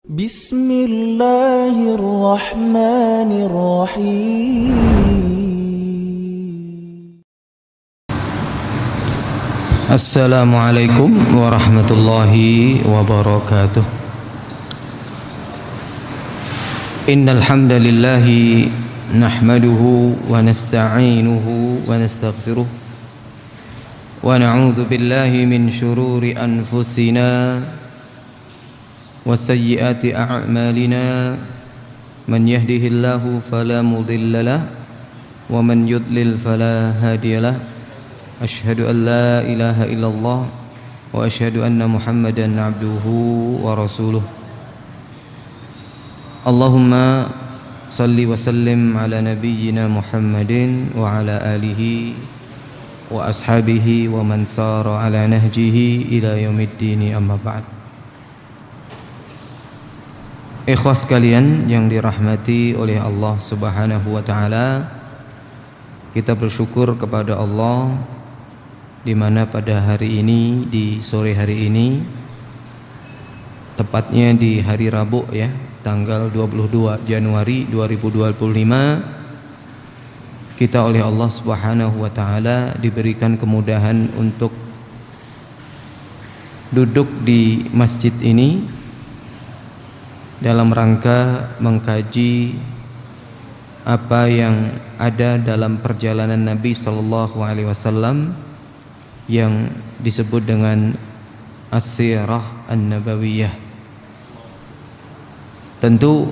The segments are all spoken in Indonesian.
Bismillahirrahmanirrahim. Assalamualaikum warahmatullahi wabarakatuh. Innal hamdalillahi nahmaduhu wa nasta'inuhu wa nastaghfiruh wa na'udzu billahi min shururi anfusina wa sayyiati a'malina. Man yahdihillahu fala mudilla lahu wa man yudlil fala hadiya lahu. Asyhadu an la ilaha illallah wa asyhadu anna Muhammadan abduhu wa rasuluh. Allahumma salli wa sallim ala nabiyyina Muhammadin wa ala alihi wa ashabihi wa man sara ala nahjihi ila yaumiddin, amma ba'd. Ikhwas sekalian yang dirahmati oleh Allah Subhanahu wa taala, kita bersyukur kepada Allah di mana pada hari ini, di sore hari ini, tepatnya di hari Rabu ya, tanggal 22 Januari 2025, kita oleh Allah Subhanahu wa taala diberikan kemudahan untuk duduk di masjid ini dalam rangka mengkaji apa yang ada dalam perjalanan Nabi sallallahu alaihi wasallam yang disebut dengan As-Sirah An-Nabawiyah. Tentu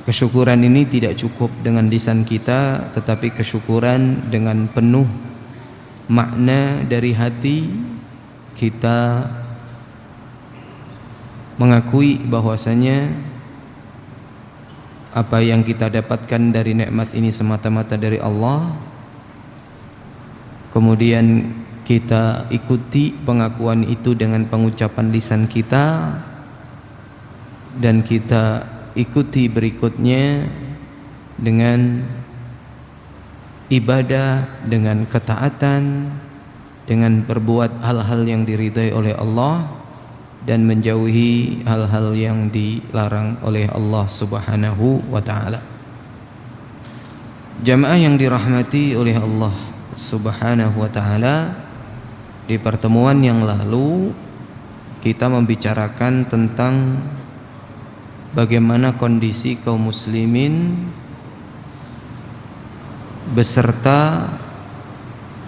kesyukuran ini tidak cukup dengan lisan kita, tetapi kesyukuran dengan penuh makna dari hati kita mengakui bahwasanya apa yang kita dapatkan dari nikmat ini semata-mata dari Allah. Kemudian kita ikuti pengakuan itu dengan pengucapan lisan kita, dan kita ikuti berikutnya dengan ibadah, dengan ketaatan, dengan berbuat hal-hal yang diridai oleh Allah dan menjauhi hal-hal yang dilarang oleh Allah Subhanahu wa taala. Jamaah yang dirahmati oleh Allah Subhanahu wa taala, di pertemuan yang lalu kita membicarakan tentang bagaimana kondisi kaum muslimin beserta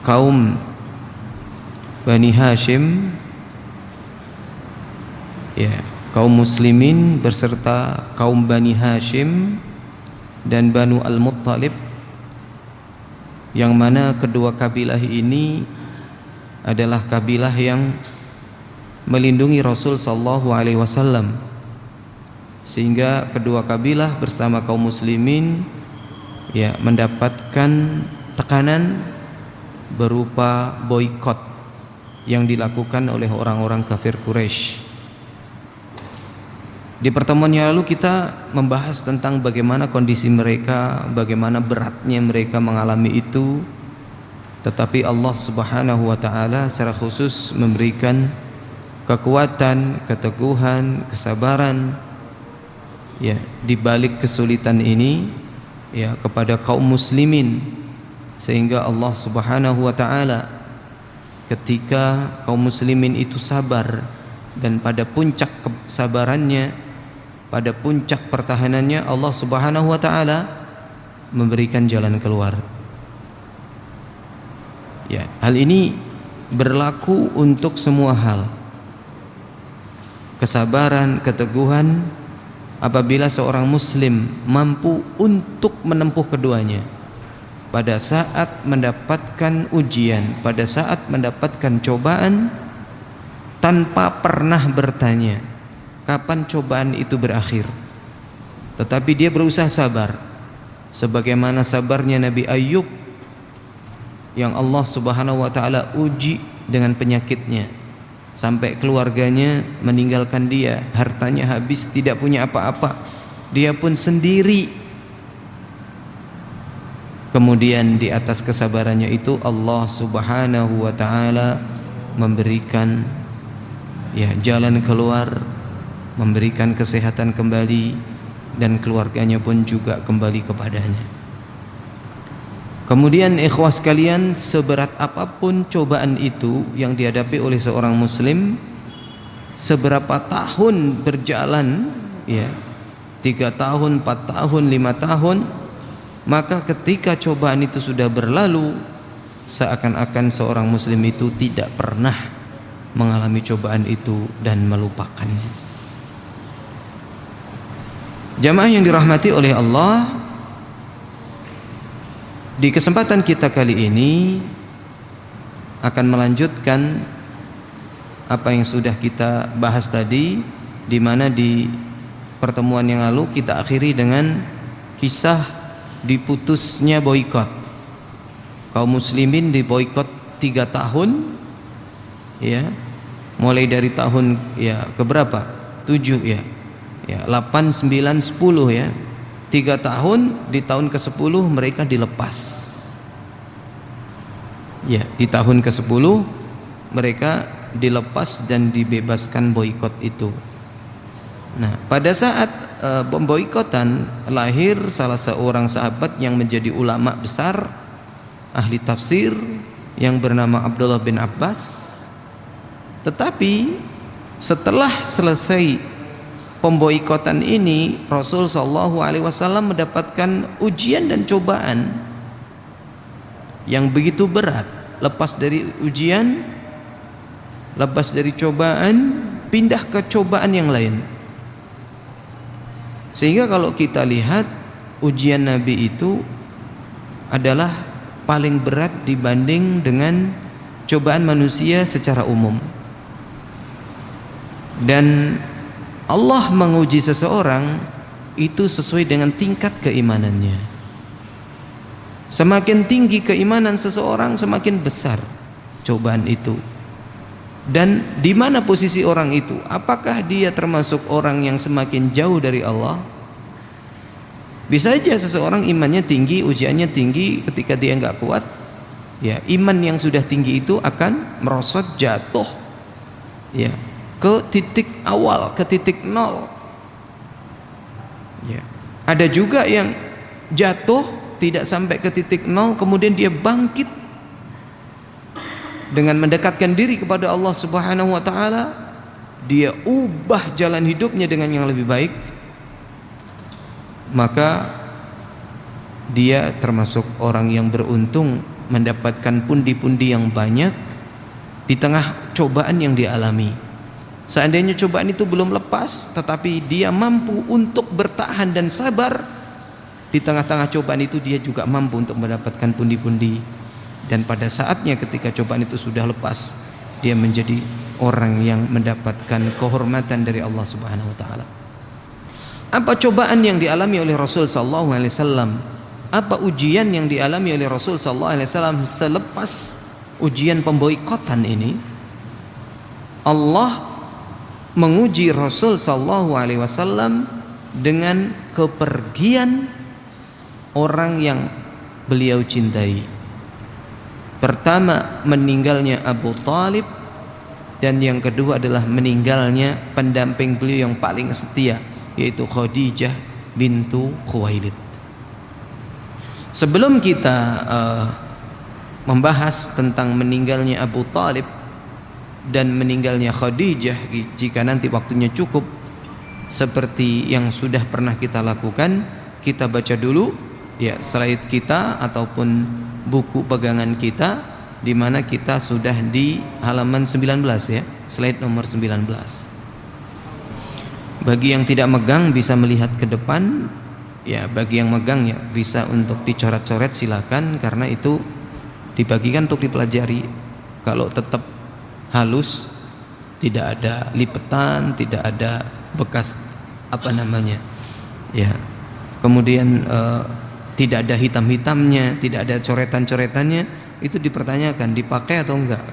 kaum Bani Hashim, ya, kaum muslimin berserta kaum Bani Hashim dan Banu Al-Muttalib, yang mana kedua kabilah ini adalah kabilah yang melindungi Rasul sallallahu alaihi wasallam, sehingga kedua kabilah bersama kaum muslimin ya mendapatkan tekanan berupa boikot yang dilakukan oleh orang-orang kafir Quraisy. Di pertemuan yang lalu kita membahas tentang bagaimana kondisi mereka, bagaimana beratnya mereka mengalami itu, tetapi Allah Subhanahu wa taala secara khusus memberikan kekuatan, keteguhan, kesabaran ya di balik kesulitan ini ya kepada kaum muslimin, sehingga Allah Subhanahu wa taala ketika kaum muslimin itu sabar dan pada puncak kesabarannya, pada puncak pertahanannya, Allah Subhanahu wa taala memberikan jalan keluar. Ya, hal ini berlaku untuk semua hal. Kesabaran, keteguhan apabila seorang muslim mampu untuk menempuh keduanya. Pada saat mendapatkan ujian, pada saat mendapatkan cobaan, tanpa pernah bertanya kapan cobaan itu berakhir, tetapi dia berusaha sabar, sebagaimana sabarnya Nabi Ayyub yang Allah Subhanahu wa taala uji dengan penyakitnya sampai keluarganya meninggalkan dia, hartanya habis, tidak punya apa-apa, dia pun sendiri. Kemudian di atas kesabarannya itu Allah Subhanahu wa taala memberikan ya jalan keluar memberikan kesehatan kembali, dan keluarganya pun juga kembali kepadanya. Kemudian ikhwah sekalian, seberat apapun cobaan itu yang dihadapi oleh seorang muslim, seberapa tahun berjalan, ya, 3 tahun, 4 tahun, 5 tahun, maka ketika cobaan itu sudah berlalu, seakan-akan seorang muslim itu tidak pernah mengalami cobaan itu dan melupakannya. Jamaah yang dirahmati oleh Allah, di kesempatan kita kali ini akan melanjutkan apa yang sudah kita bahas tadi, di mana di pertemuan yang lalu kita akhiri dengan kisah diputusnya boikot. Kaum muslimin diboikot 3 tahun, ya, mulai dari tahun ya keberapa? 7 ya. Ya, 8, 9, 10 ya. 3 tahun, di tahun ke-10 mereka dilepas. Ya, di tahun ke-10 mereka dilepas dan dibebaskan boikot itu. Nah, pada saat pemboikotan, lahir salah seorang sahabat yang menjadi ulama besar, ahli tafsir, yang bernama Abdullah bin Abbas. Tetapi setelah selesai pemboikotan ini, Rasul sallallahu alaihi wasallam mendapatkan ujian dan cobaan yang begitu berat. Lepas dari ujian, lepas dari cobaan, pindah ke cobaan yang lain. Sehingga kalau kita lihat, ujian Nabi itu adalah paling berat dibanding dengan cobaan manusia secara umum. Dan Allah menguji seseorang itu sesuai dengan tingkat keimanannya. Semakin tinggi keimanan seseorang, semakin besar cobaan itu. Dan di mana posisi orang itu? Apakah dia termasuk orang yang semakin jauh dari Allah? Bisa saja seseorang imannya tinggi, ujiannya tinggi, ketika dia nggak kuat, ya iman yang sudah tinggi itu akan merosot, jatuh, ya, ke titik awal, ke titik nol. Ya. Ada juga yang jatuh tidak sampai ke titik nol, kemudian dia bangkit dengan mendekatkan diri kepada Allah Subhanahu wa taala, dia ubah jalan hidupnya dengan yang lebih baik, maka dia termasuk orang yang beruntung mendapatkan pundi-pundi yang banyak di tengah cobaan yang dialami. Seandainya cobaan itu belum lepas, tetapi dia mampu untuk bertahan dan sabar, di tengah-tengah cobaan itu dia juga mampu untuk mendapatkan pundi-pundi. Dan pada saatnya ketika cobaan itu sudah lepas, dia menjadi orang yang mendapatkan kehormatan dari Allah Subhanahu wa taala. Apa cobaan yang dialami oleh Rasul sallallahu alaihi wasallam? Apa ujian yang dialami oleh Rasul sallallahu alaihi wasallam selepas ujian pemboikotan ini? Allah menguji Rasul sallallahu alaihi wasallam dengan kepergian orang yang beliau cintai. Pertama, meninggalnya Abu Thalib, dan yang kedua adalah meninggalnya pendamping beliau yang paling setia, yaitu Khadijah bintu Khuwailid. Sebelum kita membahas tentang meninggalnya Abu Thalib dan meninggalnya Khadijah, jika nanti waktunya cukup, seperti yang sudah pernah kita lakukan, kita baca dulu ya slide kita ataupun buku pegangan kita, di mana kita sudah di halaman 19 ya, slide nomor 19. Bagi yang tidak megang bisa melihat ke depan, ya bagi yang megang ya bisa untuk dicoret-coret silakan, karena itu dibagikan untuk dipelajari. Kalau tetap halus, tidak ada lipetan, tidak ada bekas apa namanya ya, kemudian tidak ada hitam-hitamnya, tidak ada coretan-coretannya, itu dipertanyakan dipakai atau enggak.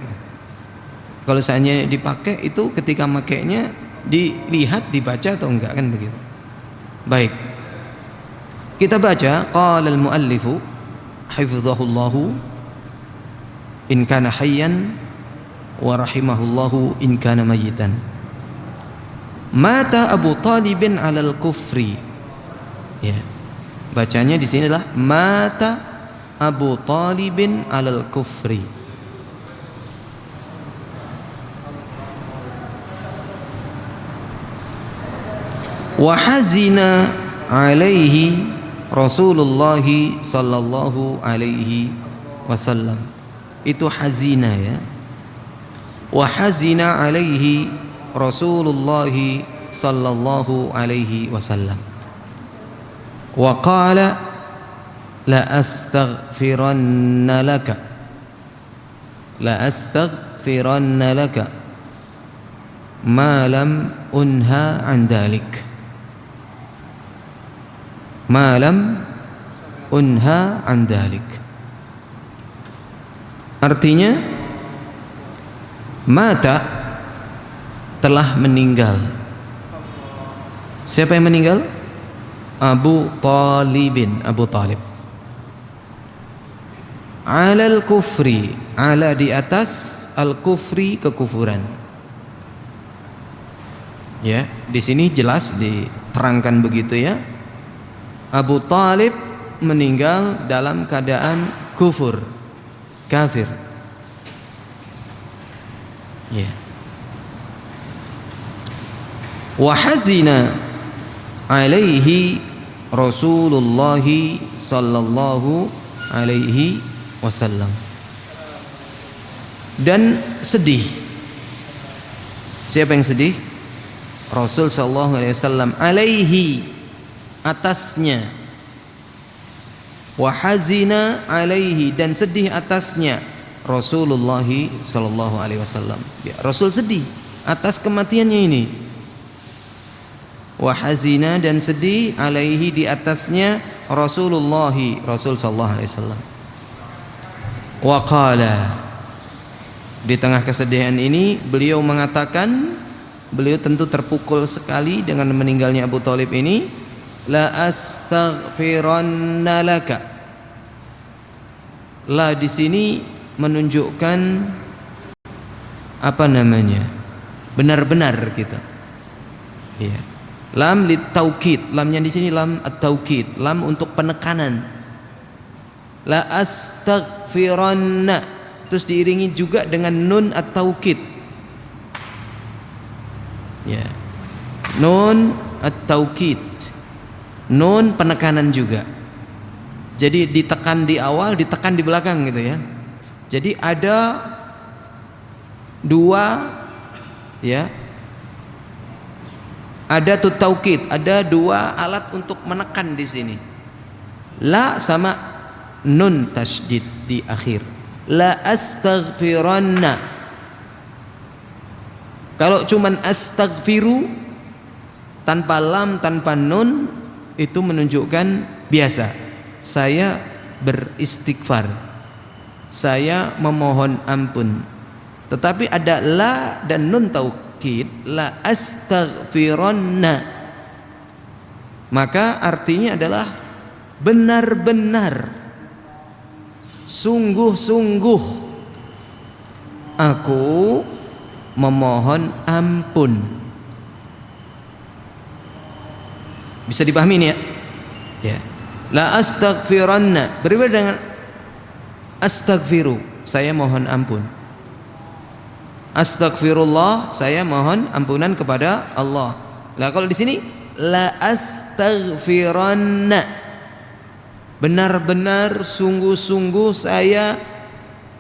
Kalau seandainya dipakai, itu ketika makainya dilihat, dibaca atau enggak, kan begitu. Baik, kita baca. Qala al-muallifu hafizahullahu in kana hayyan wa rahimahullahu in kana mayyitan. Mata Abu Talibin alal kufri. Ya. Bacanya di sini adalah mata Abu Talibin alal kufri. Wa hazina alaihi Rasulullah sallallahu alaihi wasallam. Itu hazina ya. Wa hazina alaihi Rasulullah sallallahu alaihi wasallam. Wa qala la astaghfiranna laka. La astaghfiranna laka ma lam unha an dalik. Ma lam unha an dalik. Artinya mata telah meninggal. Siapa yang meninggal? Abu Talibin, Abu Talib. Alal kufri, ala di atas, al kufri kekufuran. Ya, di sini jelas diterangkan begitu ya. Abu Talib meninggal dalam keadaan kufur, kafir. Ya. Wa hazina alaihi Rasulullah sallallahu alaihi wasallam. Dan sedih. Siapa yang sedih? Rasul sallallahu alaihi wasallam, alaihi atasnya. Wa hazina alaihi, dan sedih atasnya Rasulullah sallallahu alaihi wasallam. Ya, Rasul sedih atas kematiannya ini. Wa hazina, dan sedih alaihi di atasnya Rasulullah, Rasul sallallahu alaihi wasallam. Wa qala, di tengah kesedihan ini beliau mengatakan, beliau tentu terpukul sekali dengan meninggalnya Abu Talib ini. La astaghfiranna laka. La di sini menunjukkan apa namanya? Benar-benar gitu. Iya. Lam lit taukid, lamnya di sini lam at-taukid, lam untuk penekanan. La astaghfiranna, terus diiringi juga dengan nun at-taukid. Ya. Nun at-taukid. Nun penekanan juga. Jadi ditekan di awal, ditekan di belakang gitu ya. Jadi ada dua ya. Ada taukid, ada dua alat untuk menekan di sini. La sama nun tasydid di akhir. La astaghfiranna. Kalau cuman astaghfiru tanpa lam, tanpa nun, itu menunjukkan biasa. Saya beristighfar. Saya memohon ampun. Tetapi ada la dan nun taukid, la astaghfiranna, maka artinya adalah benar-benar, sungguh-sungguh aku memohon ampun. Bisa dipahami ini ya? Ya. La astaghfiranna berbeda dengan astaghfiru, saya mohon ampun. Astaghfirullah, saya mohon ampunan kepada Allah. Nah, kalau di sini la astaghfiranna, benar-benar sungguh-sungguh saya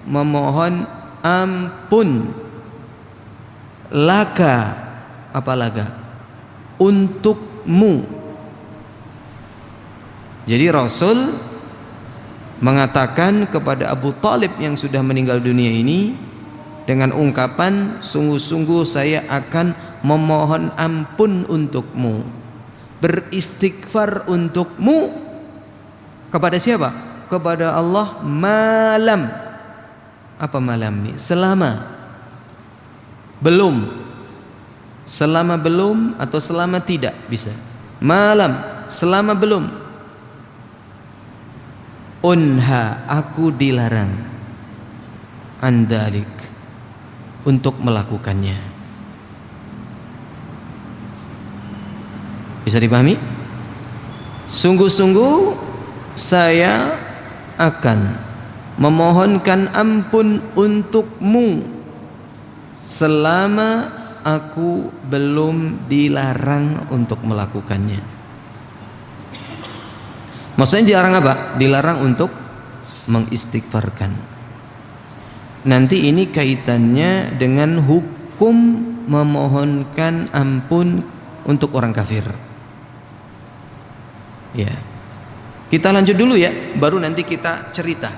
memohon ampun. Laka, apa laka? Untukmu. Jadi Rasul mengatakan kepada Abu Talib yang sudah meninggal dunia ini dengan ungkapan, sungguh-sungguh saya akan memohon ampun untukmu, beristighfar untukmu. Kepada siapa? Kepada Allah. Malam. Apa malam ini? Selama belum. Selama belum atau selama tidak bisa. Malam, selama belum. Unha, aku dilarang. Andalik, untuk melakukannya. Bisa dipahami? Sungguh-sungguh saya akan memohonkan ampun untukmu selama aku belum dilarang untuk melakukannya. Maksudnya dilarang apa? Dilarang untuk mengistighfarkan. Nanti ini kaitannya dengan hukum memohonkan ampun untuk orang kafir. Ya. Kita lanjut dulu ya, baru nanti kita cerita.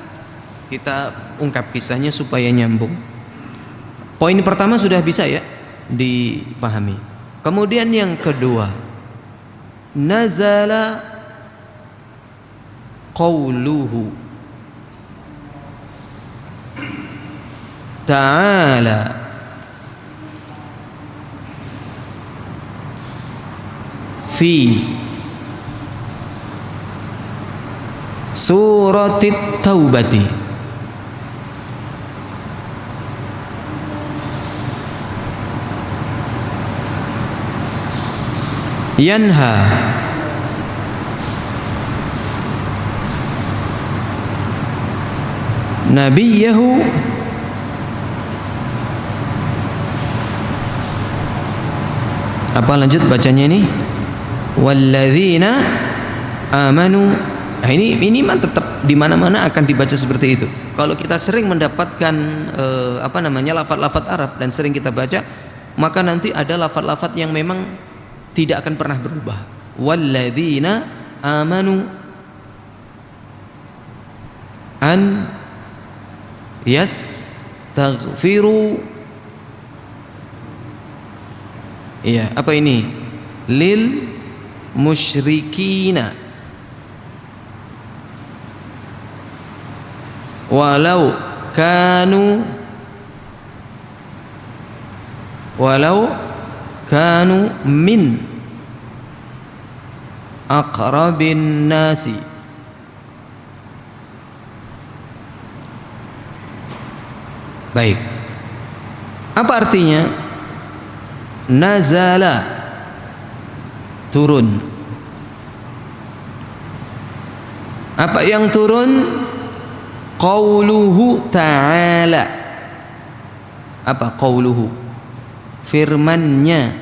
Kita ungkap kisahnya supaya nyambung. Poin pertama sudah bisa ya dipahami. Kemudian yang kedua, nazala qauluhu ta'ala fi suratit taubati yanha nabiyahu apa lanjut bacanya ini walladzina amanu. Nah, ini mah tetap di mana-mana akan dibaca seperti itu. Kalau kita sering mendapatkan lafaz-lafaz Arab dan sering kita baca, maka nanti ada lafaz-lafaz yang memang tidak akan pernah berubah. Walladzina amanu an yastaghfiru. Iya, apa ini? Lil musyrikina walau kanu min aqrabin nasi. Baik, apa artinya nazala? Turun. Apa yang turun? Qauluhu ta'ala. Apa qauluhu? Firman-Nya.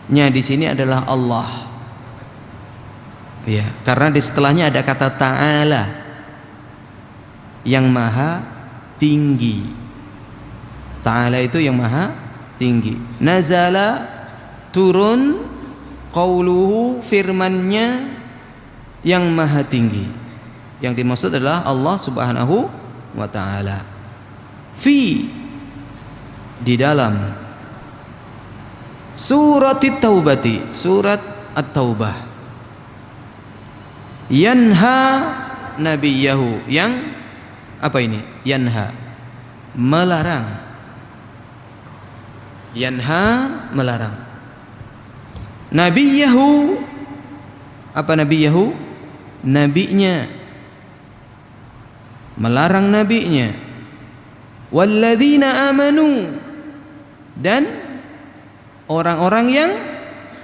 Nya di sini adalah Allah. Ya, karena di setelahnya ada kata ta'ala, yang maha tinggi. Ta'ala itu yang maha tinggi. Nazala turun, qauluhu firman-Nya yang maha tinggi. Yang dimaksud adalah Allah Subhanahu wa taala. Fi di dalam surat At-Taubati, surat At-Taubah. Yanha nabiyahu, yang apa ini? Yanha, melarang. Yanha, melarang. Nabiyahu, apa nabiyahu? Nabinya, melarang nabinya. Walladzina amanu, dan orang-orang yang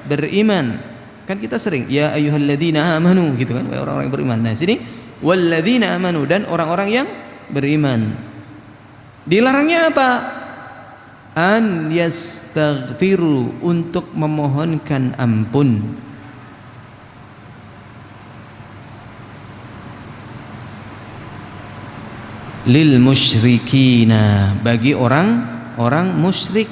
beriman. Kan kita sering ya ayyuhalladzina amanu gitu kan, orang-orang yang beriman. Nah, sini walladzina amanu, dan orang-orang yang beriman. Dilarangnya apa? An yastaghfiru, untuk memohonkan ampun. Lil musyrikina, bagi orang musyrik.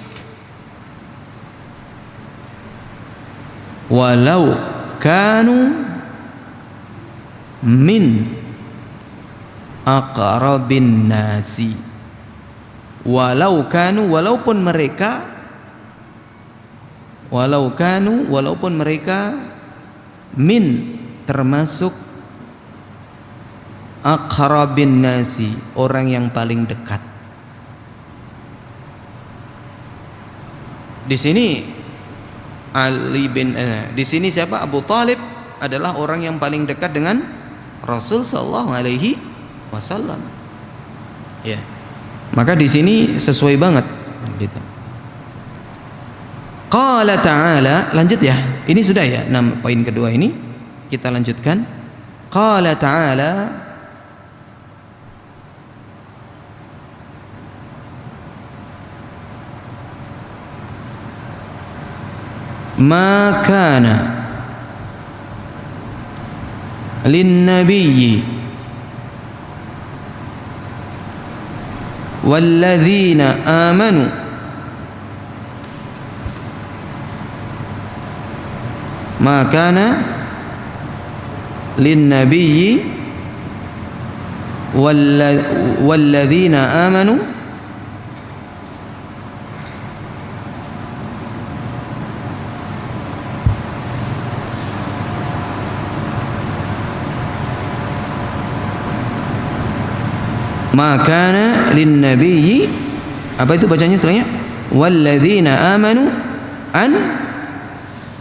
Walau kanu min aqrabin nasi. Walau kanu, walaupun mereka, walaupun mereka min, termasuk aqrabin nasi, orang yang paling dekat. Di sini di sini siapa? Abu Talib adalah orang yang paling dekat dengan Rasul sallallahu alaihi wasallam. Ya. Maka di sini sesuai banget gitu. Qala ta'ala, lanjut ya. Ini sudah ya, 6 poin kedua ini kita lanjutkan. Qala ta'ala, ma kana lin nabiyyi walladzina amanu ma kana lin nabiyyi walladzina amanu ma kana lin nabiyyi, apa itu bacanya setelahnya? Walladzina amanu an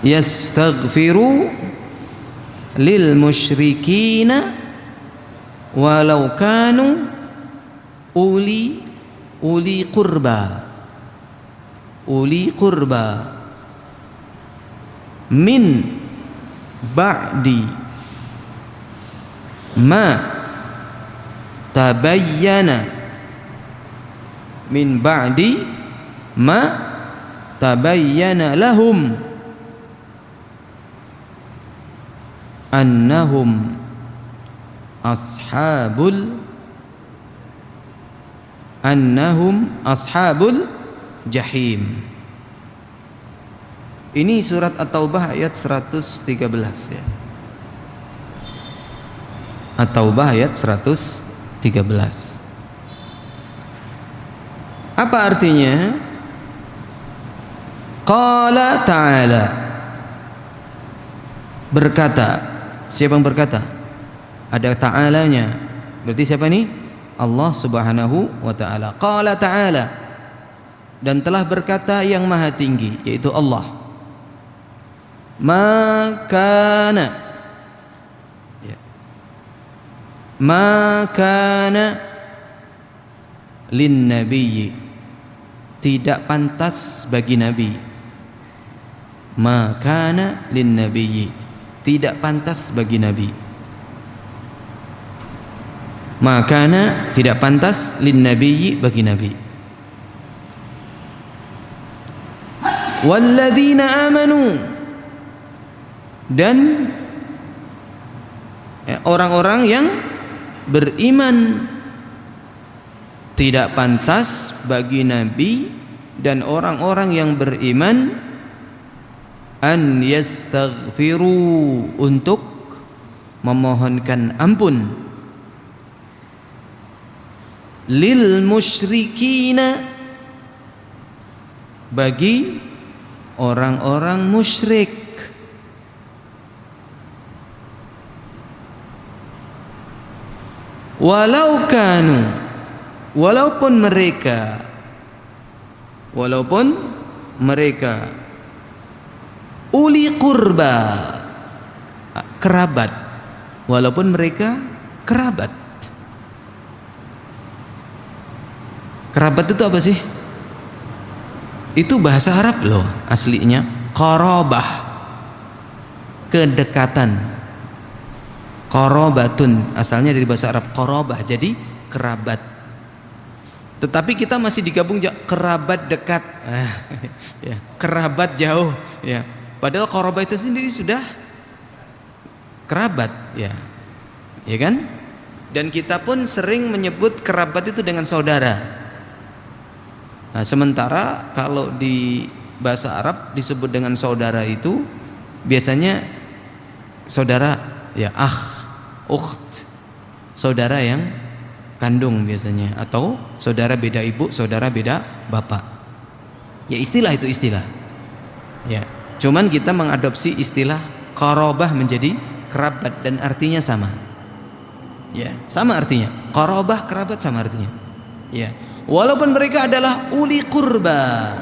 yastaghfiru lil musyrikina walau kanu uli qurba min ba'di ma tabayyana min ba'di ma tabayyana lahum annahum ashabul jahim. Ini surat At-Taubah ayat 113 ya. At-Taubah ayat 113. Apa artinya? Qala ta'ala, berkata. Siapa yang berkata? Ada ta'alanya. Berarti siapa nih? Allah Subhanahu wa ta'ala. Qala ta'ala, dan telah berkata yang maha tinggi, yaitu Allah. Makana, ya. Makana lin nabiyyi, tidak pantas bagi nabi. Makana lin nabiyyi, tidak pantas bagi nabi. Makana, tidak pantas, lin nabiyyi, bagi nabi. Walladzina amanu, dan orang-orang yang beriman, tidak pantas bagi nabi dan orang-orang yang beriman an yastaghfiru, untuk memohonkan ampun, lil musyrikina, bagi orang-orang musyrik, walau kanu, walaupun mereka uli qurba, kerabat, walaupun mereka kerabat. Kerabat itu apa sih? Itu bahasa Arab loh aslinya. Qarabah, kedekatan. Qarabatun, asalnya dari bahasa Arab qarabah, jadi kerabat. Tetapi kita masih digabung kerabat dekat, ya, kerabat jauh, ya. Padahal qarabah itu sendiri sudah kerabat, ya kan? Dan kita pun sering menyebut kerabat itu dengan saudara. Nah, sementara kalau di bahasa Arab disebut dengan saudara itu biasanya saudara, ya, ukht, saudara yang kandung biasanya, atau saudara beda ibu, saudara beda bapak. Ya, istilah itu istilah. Ya, cuman kita mengadopsi istilah qarabah menjadi kerabat, dan artinya sama. Ya, sama artinya. Qarabah, kerabat, sama artinya. Ya. Walaupun mereka adalah uli qurba,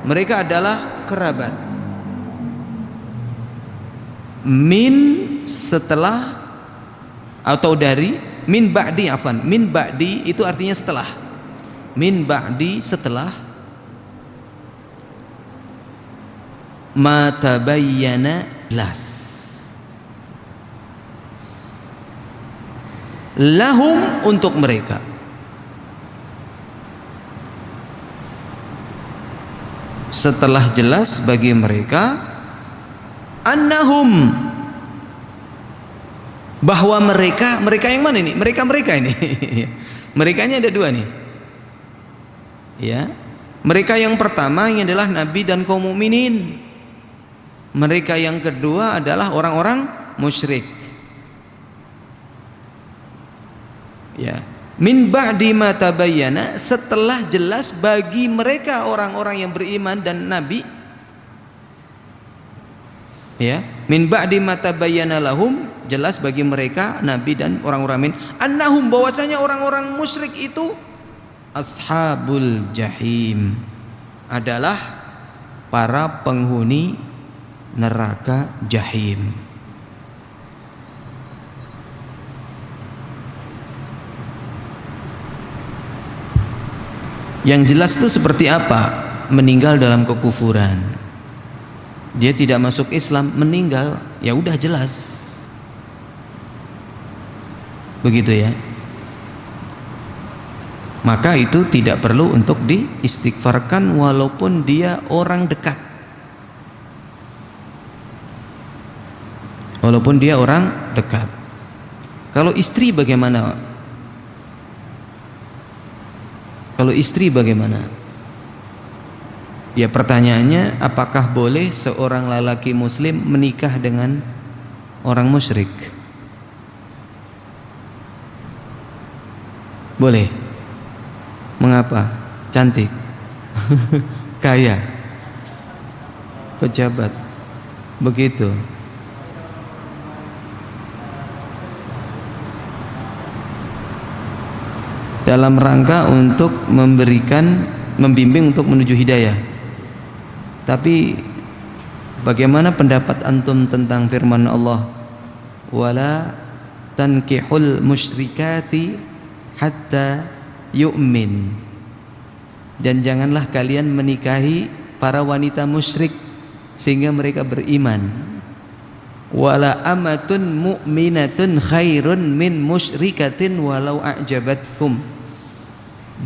mereka adalah kerabat. Min, setelah, atau dari, min ba'di, afan, min ba'di itu artinya setelah. Min ba'di, setelah ma tabayyana las. Lahum, untuk mereka. Setelah jelas bagi mereka, annahum, bahwa mereka yang mana ini? Mereka ini. Merekanya ada dua nih. Ya. Mereka yang pertama ini adalah nabi dan kaum mukminin. Mereka yang kedua adalah orang-orang musyrik. Ya. Min ba'di ma tabayyana, setelah jelas bagi mereka orang-orang yang beriman dan nabi. Ya, min ba'di ma tabayyana lahum, jelas bagi mereka nabi dan orang-orang mukmin, annahum, bahwasanya orang-orang musyrik itu ashabul jahim, adalah para penghuni neraka jahim. Yang jelas itu seperti apa? Meninggal dalam kekufuran. Dia tidak masuk Islam, meninggal, ya udah jelas. Begitu ya. Maka itu tidak perlu untuk diistighfarkan walaupun dia orang dekat. Walaupun dia orang dekat. Kalau istri bagaimana? Kalau istri bagaimana? Ya, pertanyaannya, apakah boleh seorang lelaki muslim menikah dengan orang musyrik? Boleh. Mengapa? Cantik, kaya, pejabat, begitu. Dalam rangka untuk membimbing untuk menuju hidayah. Tapi bagaimana pendapat antum tentang firman Allah, wala tankihul musyrikati hatta yu'min, dan janganlah kalian menikahi para wanita musyrik sehingga mereka beriman. Wala amatun mu'minatun khairun min musyrikatin walau a'jabatkum,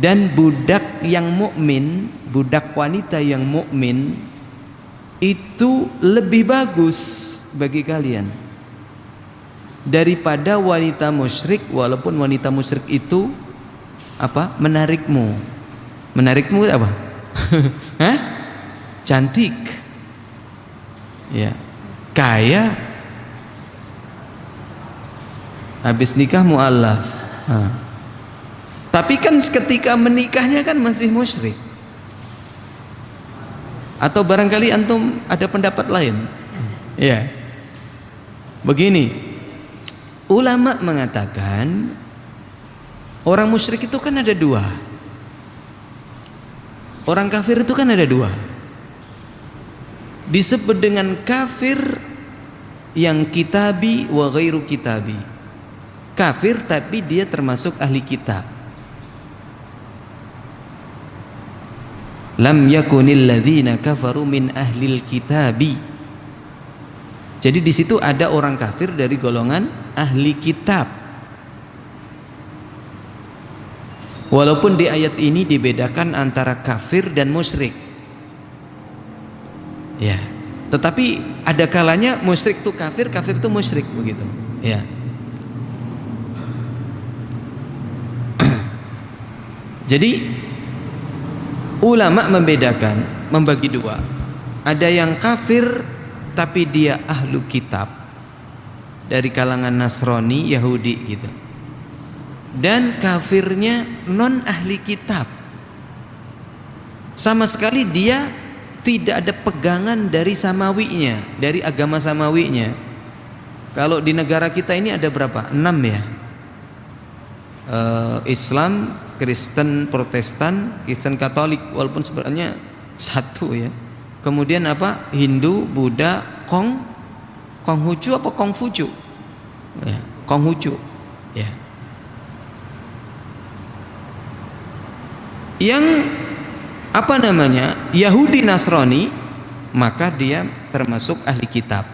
dan budak yang mukmin, budak wanita yang mukmin itu lebih bagus bagi kalian daripada wanita musyrik, walaupun wanita musyrik itu apa? Menarikmu. Menarikmu apa? Hah? Cantik. Ya. Kaya. Habis nikah mu'allaf. Tapi kan ketika menikahnya kan masih musyrik. Atau barangkali antum ada pendapat lain? Ya. Begini, ulama mengatakan orang musyrik itu kan ada dua. Orang kafir itu kan ada dua. Disebut dengan kafir yang kitabi wa ghairu kitabi. Kafir tapi dia termasuk ahli kitab. Lam yakunil ladzina kafaru min ahlil kitabi. Jadi di situ ada orang kafir dari golongan ahli kitab. Walaupun di ayat ini dibedakan antara kafir dan musyrik. Ya. Tetapi ada kalanya musyrik itu kafir, kafir itu musyrik, begitu. Ya. Jadi ulama membedakan, membagi dua. Ada yang kafir tapi dia ahlu kitab, dari kalangan Nasrani, Yahudi gitu. Dan kafirnya non ahli kitab, sama sekali dia tidak ada pegangan dari samawinya, dari agama samawinya. Kalau di negara kita ini ada berapa? 6 ya. Islam, Kristen, Protestan, Kristen Katolik, walaupun sebenarnya satu ya. Kemudian apa? Hindu, Buddha, Konghucu apa Kongfucu? Ya, Konghucu. Ya. Yang apa namanya? Yahudi Nasrani, maka dia termasuk ahli kitab.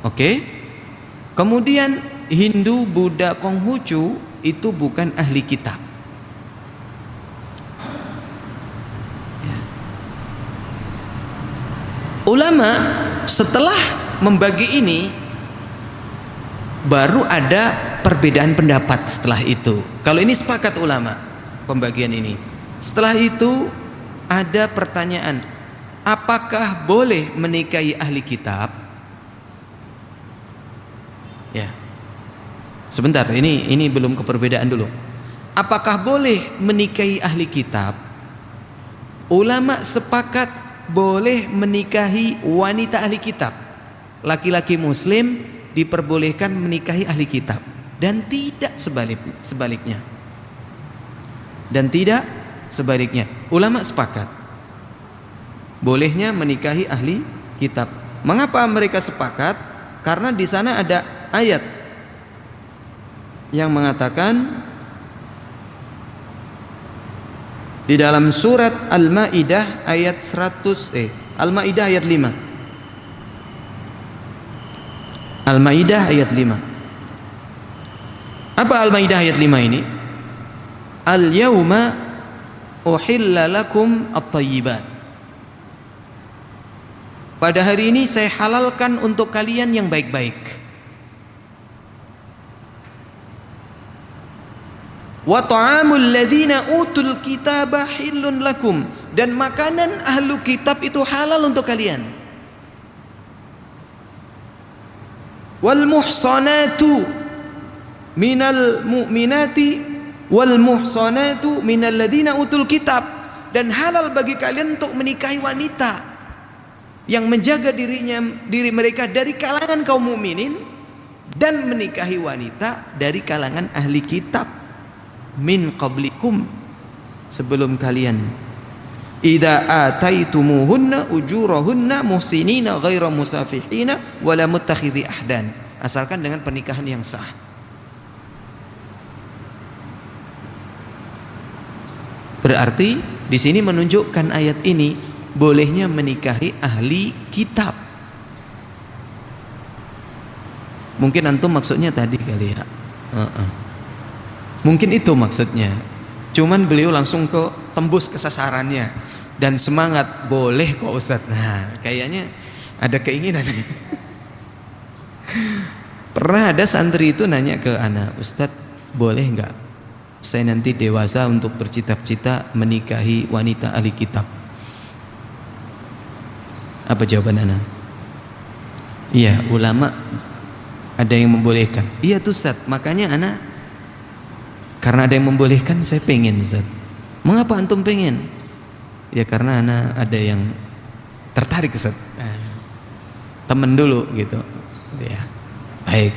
Oke? Kemudian Hindu, Buddha, Konghucu itu bukan ahli kitab. Ya. Ulama setelah membagi ini baru ada perbedaan pendapat setelah itu. Kalau ini sepakat ulama pembagian ini. Setelah itu ada pertanyaan, apakah boleh menikahi ahli kitab? Ya. Sebentar, ini belum ke perbedaan dulu. Apakah boleh menikahi ahli kitab? Ulama sepakat boleh menikahi wanita ahli kitab. Laki-laki muslim diperbolehkan menikahi ahli kitab dan tidak sebaliknya. Dan tidak sebaliknya. Ulama sepakat bolehnya menikahi ahli kitab. Mengapa mereka sepakat? Karena di sana ada ayat yang mengatakan di dalam surat Al-Maidah ayat 100 Al-Maidah ayat 5. Al-Maidah ayat 5. Apa Al-Maidah ayat 5 ini? Al-yawma uhilla lakum at-tayyibat. Pada hari ini saya halalkan untuk kalian yang baik-baik. Wa ta'amul ladzina utul kitaba hillun lakum, dan makanan ahlu kitab itu halal untuk kalian. Wal muhsanatu minal mu'minati wal muhsanatu minal ladzina utul kitab, dan halal bagi kalian untuk menikahi wanita yang menjaga diri mereka dari kalangan kaum mukminin, dan menikahi wanita dari kalangan ahli kitab min qablikum, sebelum kalian. Idza ataitumuhunna ujurahunna muhsinina ghaira musafihina wala muttakhidhi ahdan, asalkan dengan pernikahan yang sah. Berarti di sini menunjukkan ayat ini bolehnya menikahi ahli kitab. Mungkin antum maksudnya tadi kali ya. Mungkin itu maksudnya. Cuman beliau langsung tembus ke sasarannya dan semangat, boleh kok Ustadz. Nah, kayaknya ada keinginan. Pernah ada santri itu nanya ke anak, Ustadz boleh nggak saya nanti dewasa untuk bercita-cita menikahi wanita ahli kitab? Apa jawaban anak? Iya, ulama ada yang membolehkan. Iya tuh Ustadz, makanya anak, karena ada yang membolehkan saya pengen Ustadz. Mengapa antum pengen? Ya karena anak ada yang tertarik Ustadz. Temen dulu gitu. Ya, baik.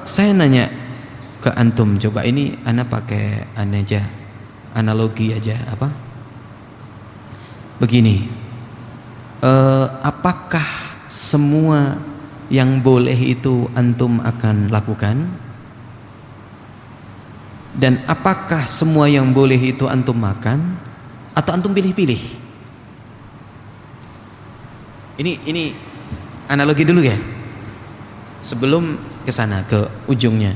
Saya nanya ke antum, coba ini anak pakai analogi aja apa? Begini, apakah semua yang boleh itu antum akan lakukan? Dan apakah semua yang boleh itu antum makan? Atau antum pilih-pilih? Ini analogi dulu ya, sebelum ke sana, ke ujungnya.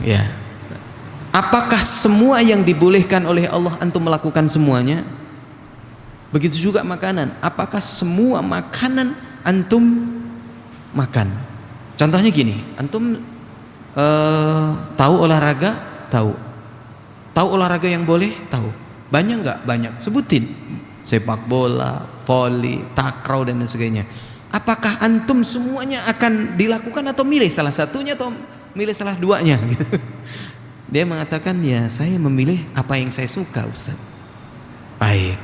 Ya, apakah semua yang dibolehkan oleh Allah antum melakukan semuanya? Begitu juga makanan, apakah semua makanan antum makan? Contohnya gini, antum tahu olahraga? Tahu olahraga yang boleh? Tahu. Banyak nggak? Banyak. Sebutin. Sepak bola, voli, takraw dan sebagainya. Apakah antum semuanya akan dilakukan atau milih salah satunya atau milih salah duanya? Dia mengatakan, ya saya memilih apa yang saya suka Ustaz. Baik.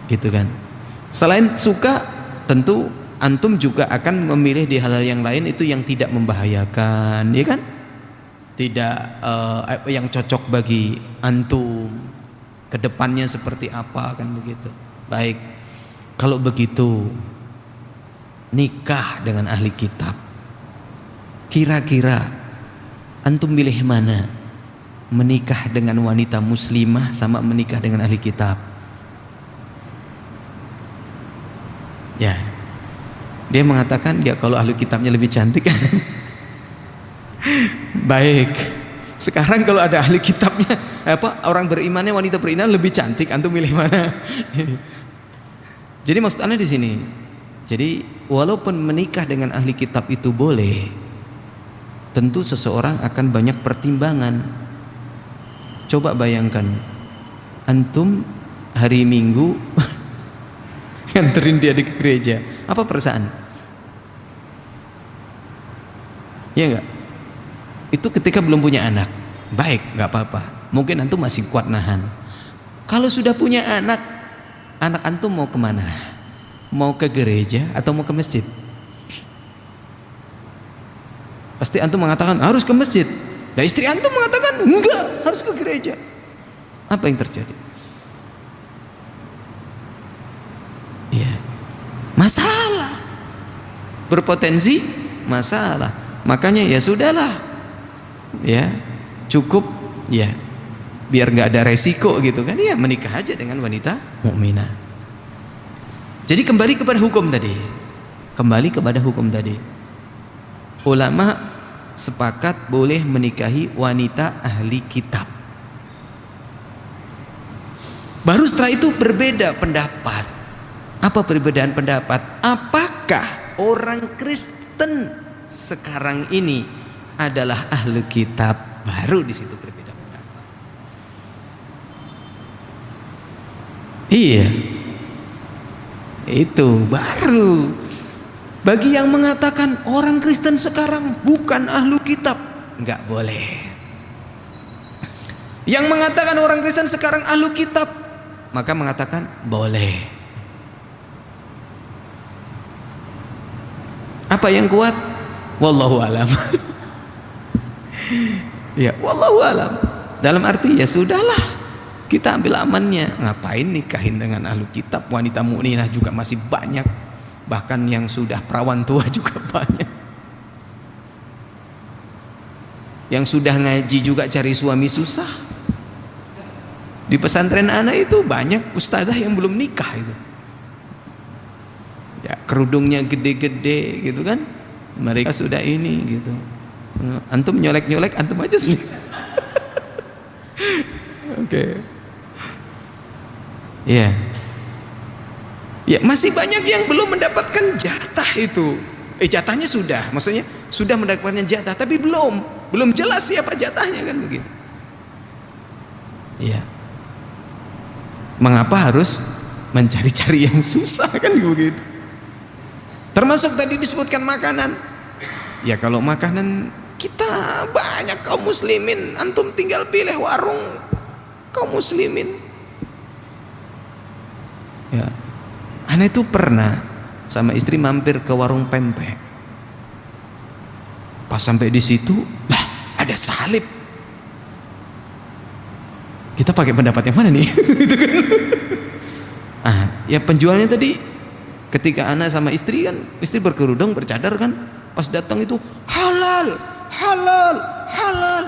Gitu kan. Selain suka, tentu antum juga akan memilih di hal yang lain itu yang tidak membahayakan, ya kan? Tidak yang cocok bagi antum, kedepannya seperti apa, kan begitu. Baik, kalau begitu nikah dengan ahli kitab, kira-kira antum milih mana? menikah dengan wanita muslimah sama menikah dengan ahli kitab. Ya, dia mengatakan ya kalau ahli kitabnya lebih cantik kan baik. Sekarang kalau ada ahli kitabnya orang berimannya, wanita beriman lebih cantik, antum milih mana? Jadi maksud Anda di sini, jadi walaupun menikah dengan ahli kitab itu boleh, tentu seseorang akan banyak pertimbangan. Coba bayangkan, antum hari Minggu nganterin dia di gereja, apa perasaan? Ya enggak? Itu ketika belum punya anak, baik, nggak apa-apa. Mungkin antum masih kuat nahan. Kalau sudah punya anak, anak antum mau kemana? Mau ke gereja atau mau ke masjid? Pasti antum mengatakan harus ke masjid. Nah istri antum mengatakan enggak, harus ke gereja. Apa yang terjadi? Ya, masalah. Berpotensi masalah. Makanya ya sudahlah. Ya, cukup ya. Biar nggak ada resiko gitu kan, ya menikah aja dengan wanita mukminah. Jadi kembali kepada hukum tadi. Ulama sepakat boleh menikahi wanita ahli kitab. Baru setelah itu berbeda pendapat. Apa perbedaan pendapat? Apakah orang Kristen sekarang ini adalah ahli kitab? Baru di situ berbeda. Iya, itu baru. Bagi yang mengatakan orang Kristen sekarang bukan ahlu kitab, nggak boleh. Yang mengatakan orang Kristen sekarang ahlu kitab, maka mengatakan boleh. Apa yang kuat? Wallahu alam. Ya, wallahu alam. Dalam arti ya sudahlah. Kita ambil amannya. Ngapain nikahin dengan ahlu kitab? Wanita mukminah juga masih banyak. Bahkan yang sudah perawan tua juga banyak. Yang sudah ngaji juga cari suami susah. Di pesantren anak itu banyak ustazah yang belum nikah itu. Ya, kerudungnya gede-gede gitu kan. Mereka sudah ini gitu. Antum nyolek-nyolek antum aja sendiri. Oke. Ya, ya masih banyak yang belum mendapatkan jatah itu. Jatahnya sudah, maksudnya sudah mendapatkan jatah, tapi belum jelas siapa jatahnya kan begitu. Ya, mengapa harus mencari-cari yang susah kan begitu? Termasuk tadi disebutkan makanan. Ya kalau makanan kita banyak kaum muslimin, antum tinggal pilih warung kaum muslimin. Ya, ana itu pernah sama istri mampir ke warung pempek. Pas sampai di situ, lah ada salib. Kita pakai pendapat yang mana nih? Gitu kan? Ya penjualnya tadi, ketika ana sama istri kan, istri berkerudung bercadar kan, pas datang itu halal, halal, halal.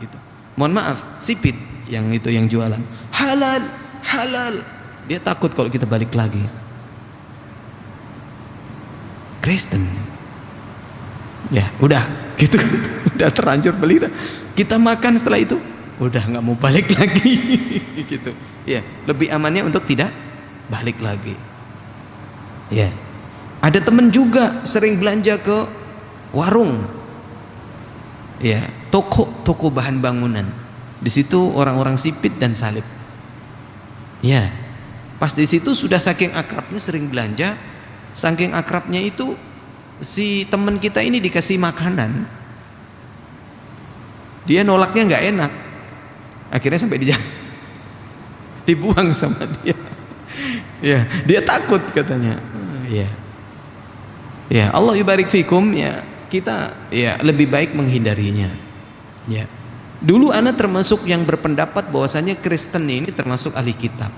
Gitu. Mohon maaf, sipit yang itu yang jualan halal, halal. Dia takut kalau kita balik lagi. Kristen. Ya, udah gitu. Udah terlanjur beli dah. Kita makan setelah itu, udah nggak mau balik lagi. Gitu. Ya, lebih amannya untuk tidak balik lagi. Ya. Ada temen juga sering belanja ke warung. Ya, toko bahan bangunan. Di situ orang-orang sipit dan salib. Ya. Pas di situ sudah saking akrabnya sering belanja, saking akrabnya itu si teman kita ini dikasih makanan, dia nolaknya nggak enak, akhirnya sampai dibuang sama dia. Ya, dia takut katanya. Ya, ya Allah yubarik fikum ya, kita ya lebih baik menghindarinya. Ya, dulu ana termasuk yang berpendapat bahwasanya Kristen ini termasuk ahli kitab.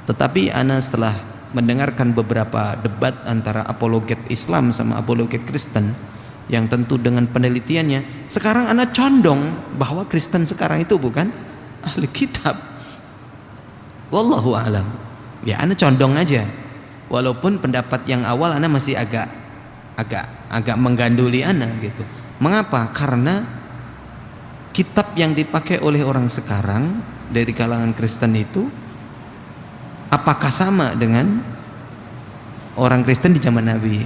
Tetapi ana setelah mendengarkan beberapa debat antara apologet Islam sama apologet Kristen, yang tentu dengan penelitiannya sekarang ana condong bahwa Kristen sekarang itu bukan ahli kitab. Wallahu alam. Ya ana condong aja. Walaupun pendapat yang awal ana masih agak mengganduli ana gitu. Mengapa? Karena kitab yang dipakai oleh orang sekarang dari kalangan Kristen itu apakah sama dengan orang Kristen di zaman Nabi?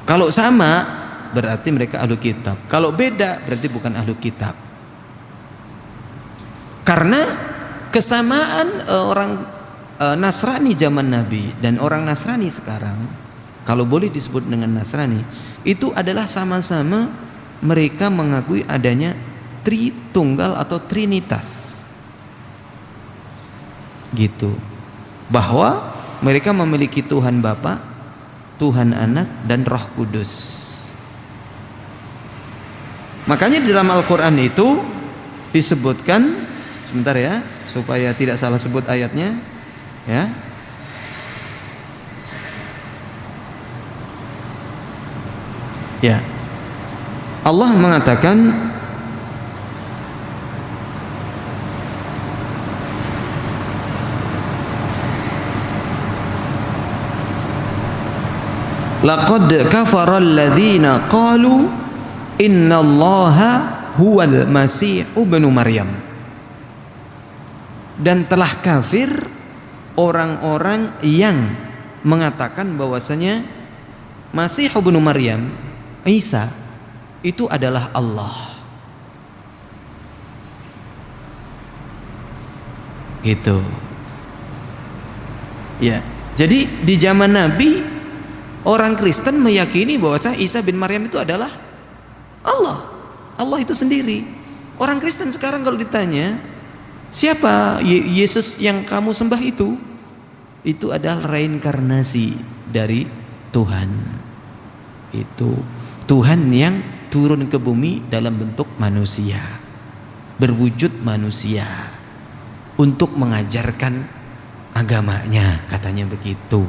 Kalau sama berarti mereka ahlu kitab. Kalau beda berarti bukan ahlu kitab. Karena kesamaan orang Nasrani zaman Nabi dan orang Nasrani sekarang, kalau boleh disebut dengan Nasrani, itu adalah sama-sama mereka mengakui adanya Tritunggal atau Trinitas. Gitu. Bahwa mereka memiliki Tuhan Bapa, Tuhan Anak dan Roh Kudus. Makanya di dalam Al-Qur'an itu disebutkan, sebentar ya supaya tidak salah sebut ayatnya ya. Ya. Allah mengatakan laqad kafara alladhina qalu innallaha huwal masih ibnu Maryam. Dan telah kafir orang-orang yang mengatakan bahwasanya Masih ibnu Maryam, Isa itu adalah Allah. Gitu. Ya. Jadi di zaman Nabi orang Kristen meyakini bahwa Isa bin Maryam itu adalah Allah. Allah itu sendiri. Orang Kristen sekarang kalau ditanya, siapa Yesus yang kamu sembah itu? Itu adalah reinkarnasi dari Tuhan. Itu Tuhan yang turun ke bumi dalam bentuk manusia, berwujud manusia untuk mengajarkan agamanya, katanya begitu.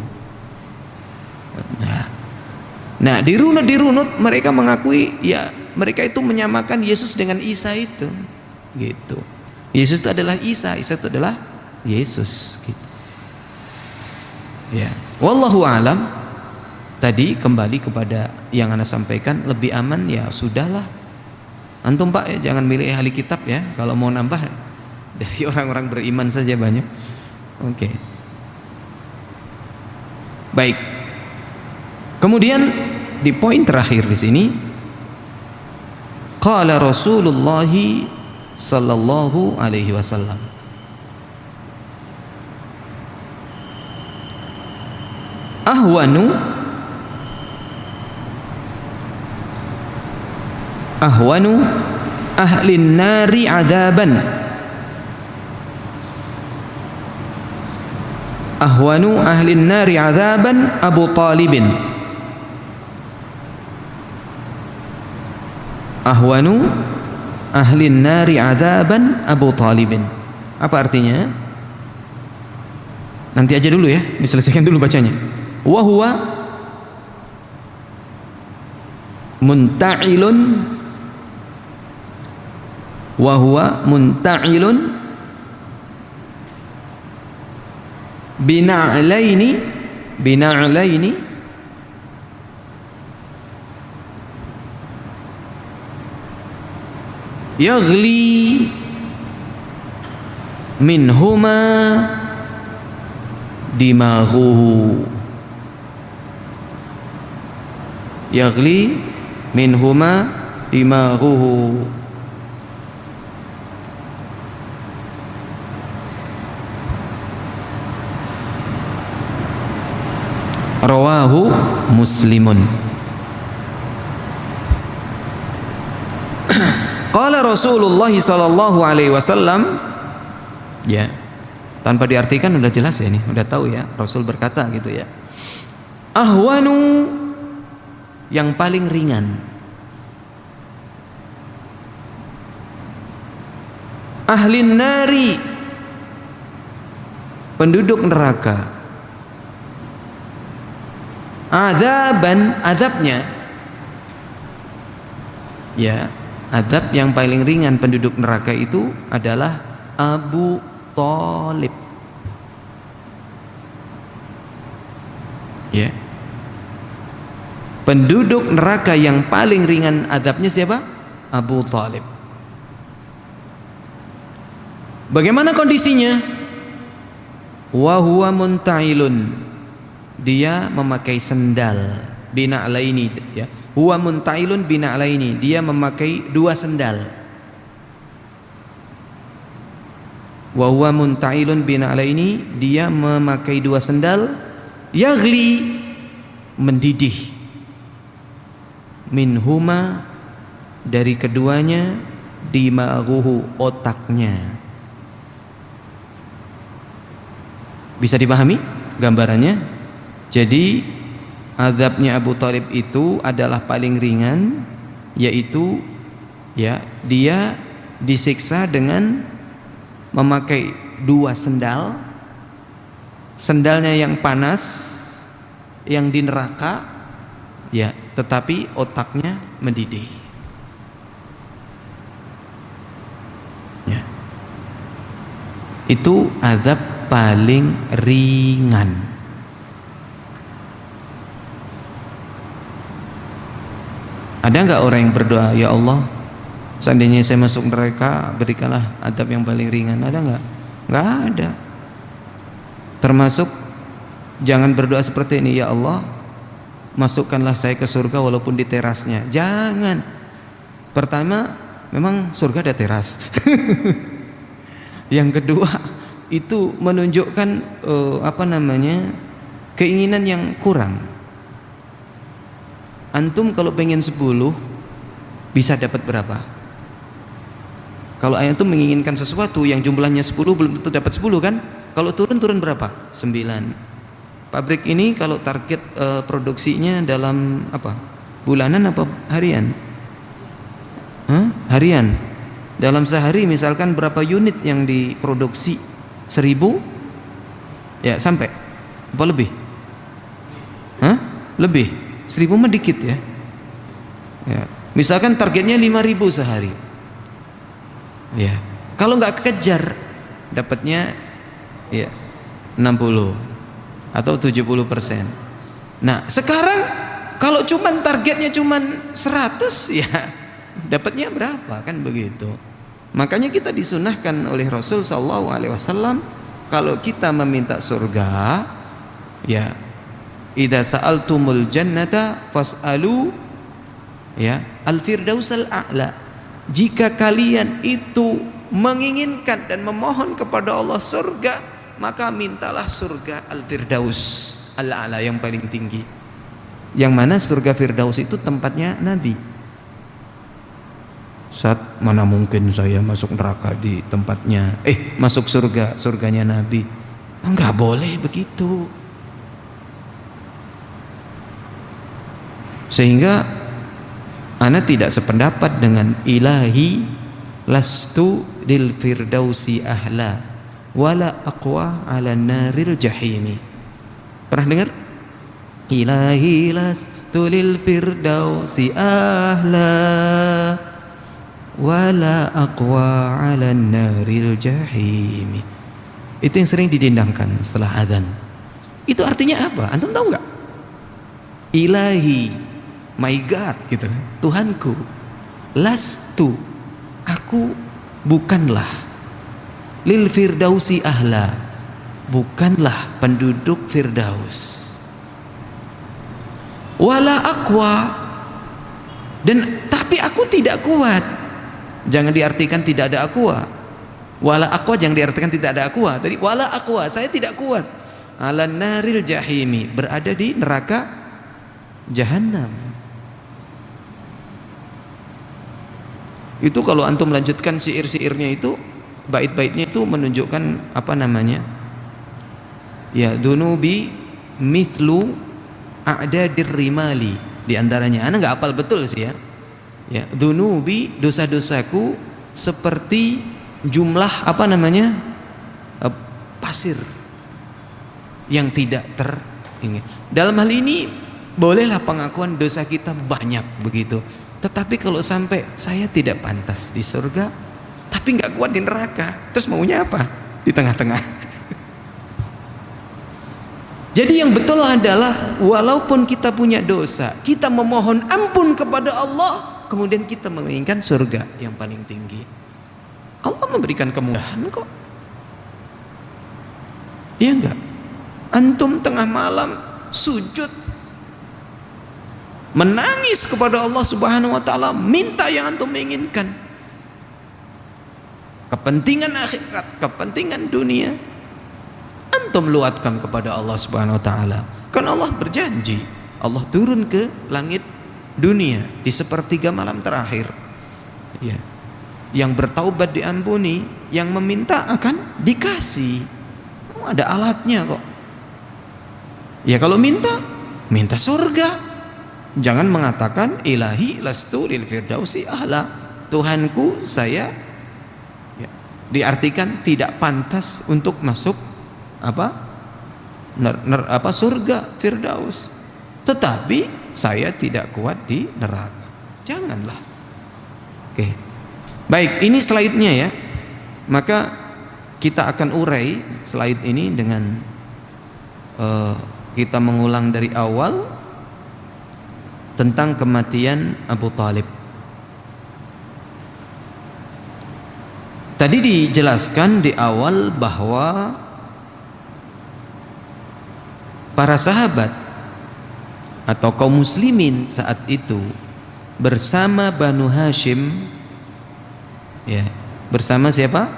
Nah dirunut mereka mengakui ya mereka itu menyamakan Yesus dengan Isa itu, gitu. Yesus itu adalah Isa, Isa itu adalah Yesus, gitu. Ya, wallahu alam. Tadi kembali kepada yang Anda sampaikan, lebih aman ya sudahlah. Antum Pak ya jangan milih ahli kitab ya. Kalau mau nambah dari orang-orang beriman saja banyak. Oke. Baik. Kemudian di poin terakhir di sini, qala Rasulullah sallallahu alaihi wasallam, ahwanu ahlin nari adaban, ahwanu ahlin nari adaban Abu Talibin, ahwanu ahlin nari adaban Abu Talibin. Apa artinya? Nanti aja dulu ya, diselesaikan dulu bacanya. Wa huwa munta'ilun, wa huwa munta'ilun bina'laini yaghli minhuma dimaghuhu, yaghli minhuma dimaghuhu. Rawahu Muslimun. Qala Rasulullah sallallahu alaihi wasallam, ya tanpa diartikan udah jelas ya, ini udah tahu ya, Rasul berkata gitu ya, ahwanu yang paling ringan, ahlin nari penduduk neraka, azaban azabnya, Ya, azab yang paling ringan penduduk neraka itu adalah Abu Thalib. Ya. Penduduk neraka yang paling ringan azabnya siapa? Abu Thalib. Bagaimana kondisinya? Wa huwa muntailun. Dia memakai sendal bina'laini, ya. Huwa muntailun bina'laini. Dia memakai dua sendal. Wa huwa muntailun bina'laini. Dia memakai dua sendal. Yaghli, mendidih. Minhuma, dari keduanya, dimaghuhu, otaknya. Bisa dipahami gambarannya? Jadi azabnya Abu Thalib itu adalah paling ringan, yaitu ya, dia disiksa dengan memakai dua sendal. Sendalnya yang panas, yang di neraka, ya, tetapi otaknya mendidih. Ya. Itu azab paling ringan. Ada nggak orang yang berdoa, ya Allah, seandainya saya masuk neraka, berikanlah azab yang paling ringan? Ada nggak? Nggak ada. Termasuk jangan berdoa seperti ini, ya Allah, masukkanlah saya ke surga walaupun di terasnya. Jangan. Pertama, memang surga ada teras. Yang kedua, itu menunjukkan keinginan yang kurang. Antum kalau pengen 10 bisa dapat berapa? Kalau antum menginginkan sesuatu yang jumlahnya 10 belum tentu dapat 10 kan? Kalau turun berapa? 9. Pabrik ini kalau target produksinya dalam apa? Bulanan apa harian? Harian. Dalam sehari misalkan berapa unit yang diproduksi? 1000 ya, sampai apa lebih? Lebih. 1000 mah dikit ya. Ya. Misalkan targetnya 5000 sehari. Ya. Kalau nggak kekejar dapatnya ya 60 atau 70%. Nah, sekarang kalau cuman targetnya cuman 100 ya dapatnya berapa, kan begitu. Makanya kita disunahkan oleh Rasul sallallahu alaihi wasallam kalau kita meminta surga, ya, idza sa'altumul jannata fas'alu ya al-firdausal a'la. Jika kalian itu menginginkan dan memohon kepada Allah surga, maka mintalah surga al-firdaus al-a'la, yang paling tinggi. Yang mana surga firdaus itu tempatnya Nabi. Saat mana mungkin saya masuk neraka di tempatnya, masuk surganya Nabi. Enggak boleh begitu. Sehingga ana tidak sependapat dengan ilahi lastu lil firdausi ahla wala aqwa ala naril jahimi. Pernah dengar? Ilahi lastu lil firdausi ahla wala aqwa 'alan naril jahim. Itu yang sering didendangkan setelah adzan. Itu artinya apa? Antum tahu nggak? Ilahi, my God, gitu. Tuhanku. Lastu, aku bukanlah. Lil firdausi ahla, bukanlah penduduk firdaus. Wala aqwa, dan tapi aku tidak kuat. Jangan diartikan tidak ada aqua. Wala aqwa jangan diartikan tidak ada aqua. Tadi wala aqwa, saya tidak kuat. Alan naril jahimi, berada di neraka jahanam. Itu kalau antum melanjutkan syair-syairnya itu, bait-baitnya itu menunjukkan apa namanya? Ya, dunubi mithlu a'dadir rimali. Di antaranya, ana enggak hafal betul sih ya. Ya, dunubi, dosa-dosaku seperti jumlah apa namanya? Pasir yang tidak teringat. Dalam hal ini bolehlah pengakuan dosa kita banyak begitu. Tetapi kalau sampai saya tidak pantas di surga, tapi nggak kuat di neraka, terus maunya apa? Di tengah-tengah. Jadi yang betul adalah walaupun kita punya dosa, kita memohon ampun kepada Allah, kemudian kita menginginkan surga yang paling tinggi. Allah memberikan kemudahan kok. Iya enggak? Antum tengah malam sujud menangis kepada Allah Subhanahu wa taala, minta yang antum inginkan. Kepentingan akhirat, kepentingan dunia, antum luatkan kepada Allah Subhanahu wa taala. Kan Allah berjanji, Allah turun ke langit dunia di sepertiga malam terakhir. Ya. Yang bertaubat diampuni, yang meminta akan dikasih. Ada alatnya kok. Ya kalau minta surga. Jangan mengatakan ilahi lastu lil firdausi ahla. Tuhanku, saya ya, diartikan tidak pantas untuk masuk surga firdaus. Tetapi saya tidak kuat di neraka. Janganlah. Oke. Baik, ini slide-nya ya. Maka kita akan urai slide ini dengan kita mengulang dari awal tentang kematian Abu Thalib. Tadi dijelaskan di awal bahwa para sahabat atau kaum muslimin saat itu bersama Banu Hashim, ya, bersama siapa?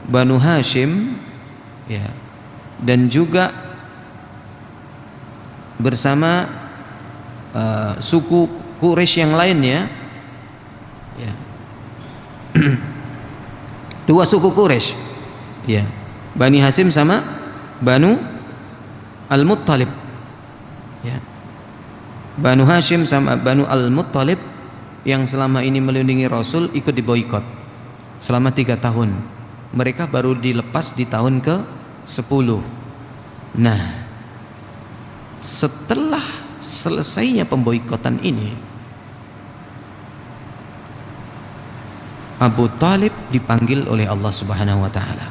Banu Hashim, ya, dan juga bersama suku Quraisy yang lainnya, ya. Dua suku Quraisy, ya, Bani Hashim sama Banu Al-Muttalib, ya. Banu Hashim sama Banu Al-Muttalib yang selama ini melindungi Rasul ikut diboikot selama 3 tahun. Mereka baru dilepas di tahun ke-10. Nah, setelah selesainya pemboikotan ini, Abu Thalib dipanggil oleh Allah Subhanahu wa taala.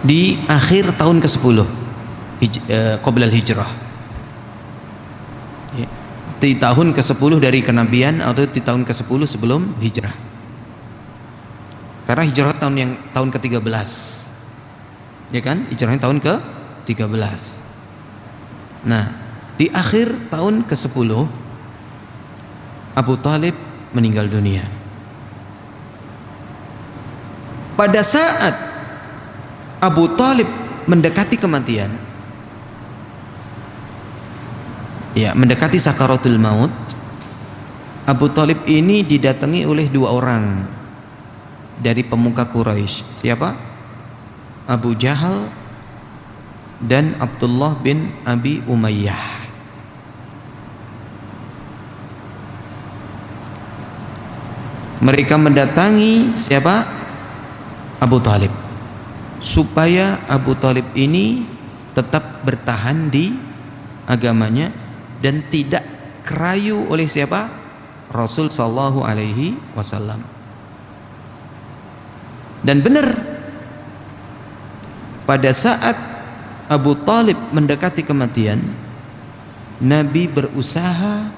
Di akhir tahun ke-10 qoblal hijrah. Di tahun ke-10 dari kenabian atau di tahun ke-10 sebelum hijrah. Karena hijrah tahun ke-13. Ya kan? Hijrahnya tahun ke-13. Nah, di akhir tahun ke-10 Abu Thalib meninggal dunia. Pada saat Abu Thalib mendekati kematian, ya, mendekati sakaratul maut, Abu Thalib ini didatangi oleh 2 orang dari pemuka Quraisy. Siapa? Abu Jahal dan Abdullah bin Abi Umayyah. Mereka mendatangi siapa? Abu Thalib, supaya Abu Thalib ini tetap bertahan di agamanya dan tidak kerayu oleh siapa? Rasul sallallahu alaihi wasallam. Dan benar, pada saat Abu Thalib mendekati kematian, Nabi berusaha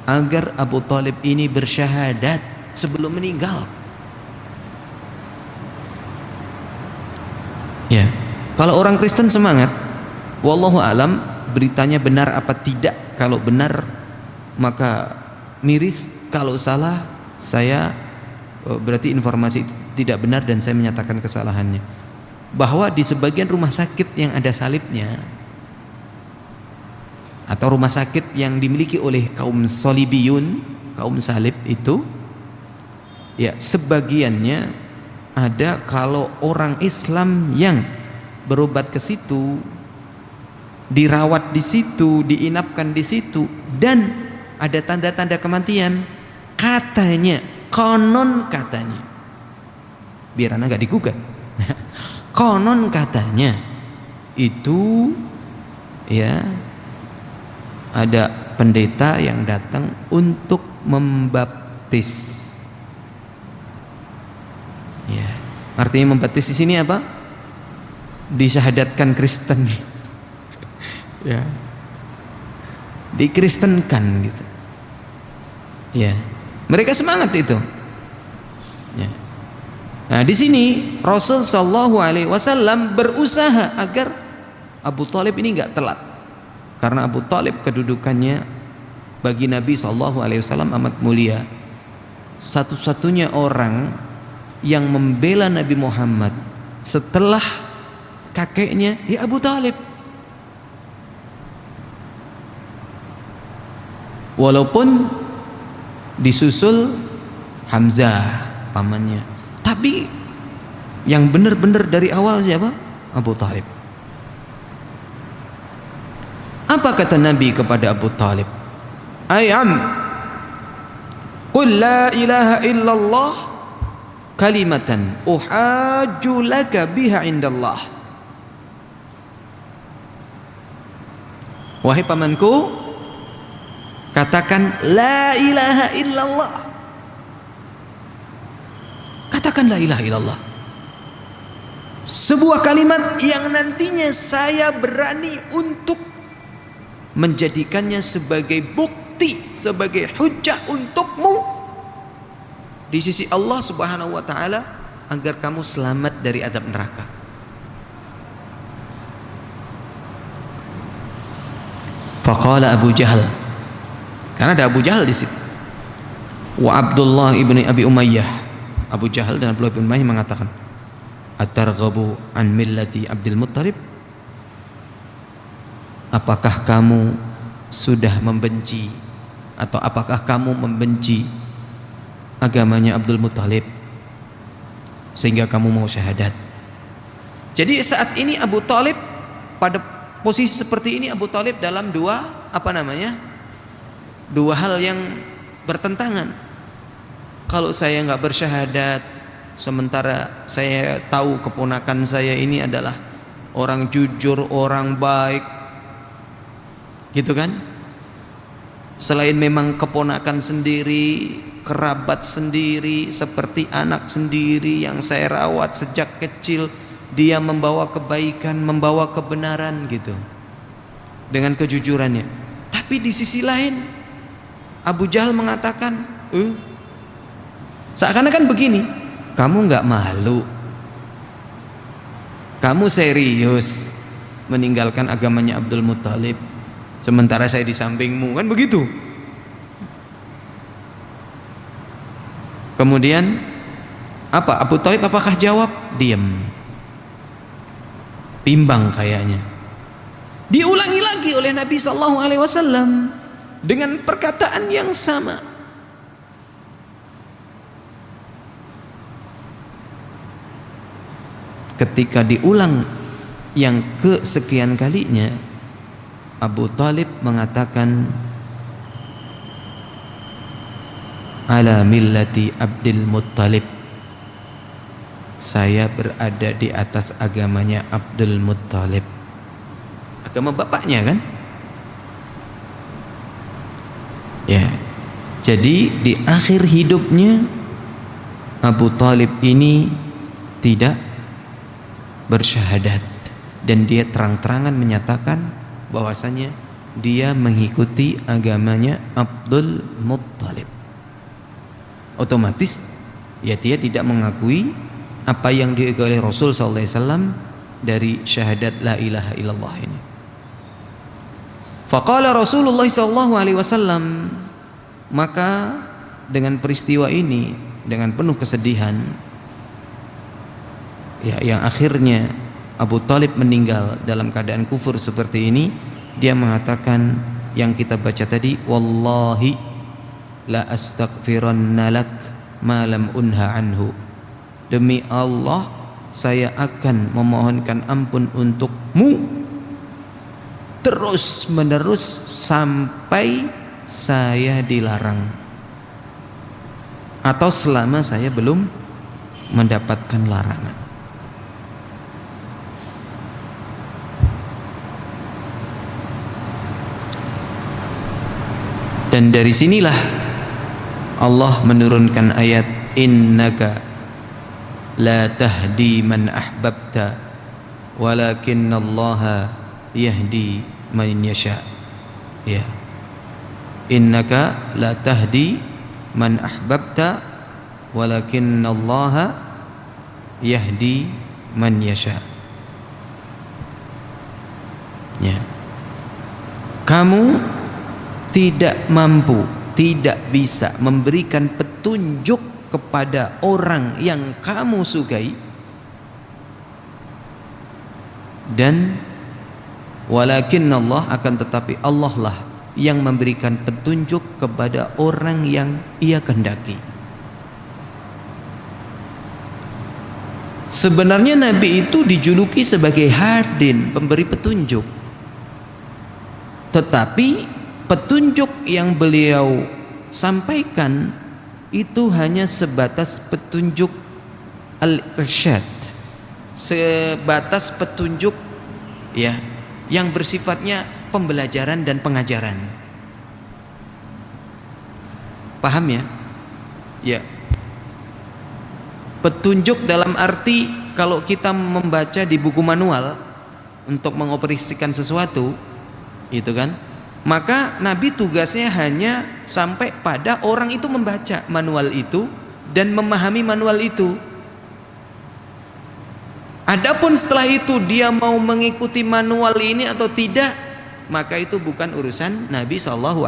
agar Abu Thalib ini bersyahadat sebelum meninggal. Ya, kalau orang Kristen semangat, wallahu alam, beritanya benar apa tidak. Kalau benar maka miris, kalau salah saya berarti informasi itu tidak benar dan saya menyatakan kesalahannya. Bahwa di sebagian rumah sakit yang ada salibnya atau rumah sakit yang dimiliki oleh kaum solibiyun, kaum salib itu, ya, sebagiannya ada kalau orang Islam yang berobat ke situ, dirawat di situ, diinapkan di situ, dan ada tanda-tanda kematian, katanya, konon katanya, biar anak gak digugat, konon katanya itu, ya, ada pendeta yang datang untuk membaptis. Ya, artinya membaptis di sini apa? Disyahadatkan Kristen. Ya, dikristenkan gitu. Ya, mereka semangat itu. Ya. Nah, di sini Rasul Shallallahu Alaihi Wasallam berusaha agar Abu Thalib ini nggak telat, karena Abu Thalib kedudukannya bagi Nabi Shallallahu Alaihi Wasallam amat mulia. Satu-satunya orang yang membela Nabi Muhammad setelah kakeknya ya Abu Thalib. Walaupun disusul Hamzah pamannya, tapi yang benar-benar dari awal siapa? Abu Thalib. Apa kata Nabi kepada Abu Thalib? Ayam, qul la ilaha illallah kalimatan uhajju laka biha indallah. Wahai pamanku, katakan la ilaha illallah. Katakan la ilaha illallah. Sebuah kalimat yang nantinya saya berani untuk menjadikannya sebagai bukti, sebagai hujjah untukmu di sisi Allah Subhanahu wa taala agar kamu selamat dari azab neraka. Faqala Abu Jahal, karena ada Abu Jahal di situ. Wa Abdullah ibni Abi Umayyah. Abu Jahal dan Abdullah ibn Umayyah mengatakan, "Atarghabu an millati Abdul Muttalib?" Apakah kamu sudah membenci, atau apakah kamu membenci agamanya Abdul Muttalib sehingga kamu mau syahadat? Jadi saat ini Abu Thalib, pada posisi seperti ini Abu Thalib dalam dua hal yang bertentangan. Kalau saya nggak bersyahadat, sementara saya tahu keponakan saya ini adalah orang jujur, orang baik, gitu kan? Selain memang keponakan sendiri, kerabat sendiri, seperti anak sendiri yang saya rawat sejak kecil, dia membawa kebaikan, membawa kebenaran gitu, dengan kejujurannya. Tapi di sisi lain Abu Jahal mengatakan, seakan-akan begini, kamu nggak malu, kamu serius meninggalkan agamanya Abdul Muttalib, sementara saya di sampingmu, kan begitu. Kemudian apa Abu Thalib apakah jawab? Diam, bimbang kayaknya. Diulangi lagi oleh Nabi Sallallahu Alaihi Wasallam dengan perkataan yang sama. Ketika diulang yang kesekian kalinya, Abu Thalib mengatakan, ala millati Abdul Muttalib, saya berada di atas agamanya Abdul Muttalib, agama bapaknya kan. Ya, jadi di akhir hidupnya Abu Thalib ini tidak bersyahadat, dan dia terang-terangan menyatakan bahwasanya dia mengikuti agamanya Abdul Muttalib. Otomatis ya dia tidak mengakui apa yang diakui oleh Rasul SAW dari syahadat la ilaha illallah ini. Faqala Rasulullah SAW, maka dengan peristiwa ini, dengan penuh kesedihan, ya, yang akhirnya Abu Thalib meninggal dalam keadaan kufur seperti ini, dia mengatakan yang kita baca tadi, wallahi la astaghfiranna lak ma lam unha anhu, demi Allah saya akan memohonkan ampun untukmu terus menerus sampai saya dilarang, atau selama saya belum mendapatkan larangan. Dan dari sinilah Allah menurunkan ayat innaka la tahdi man ahbabta walakinnallaha yahdi man yasha. Ya. Innaka la tahdi man ahbabta walakinnallaha yahdi man yasha. Ya. Kamu tidak mampu, tidak bisa memberikan petunjuk kepada orang yang kamu sukai, dan walakin Allah, akan tetapi Allah lah yang memberikan petunjuk kepada orang yang Ia kehendaki. Sebenarnya Nabi itu dijuluki sebagai hadin, pemberi petunjuk, tetapi petunjuk yang beliau sampaikan itu hanya sebatas petunjuk al-irsyad, sebatas petunjuk ya yang bersifatnya pembelajaran dan pengajaran. Paham ya? Ya. Petunjuk dalam arti kalau kita membaca di buku manual untuk mengoperasikan sesuatu, itu kan, maka Nabi tugasnya hanya sampai pada orang itu membaca manual itu dan memahami manual itu. Adapun setelah itu dia mau mengikuti manual ini atau tidak, maka itu bukan urusan Nabi SAW.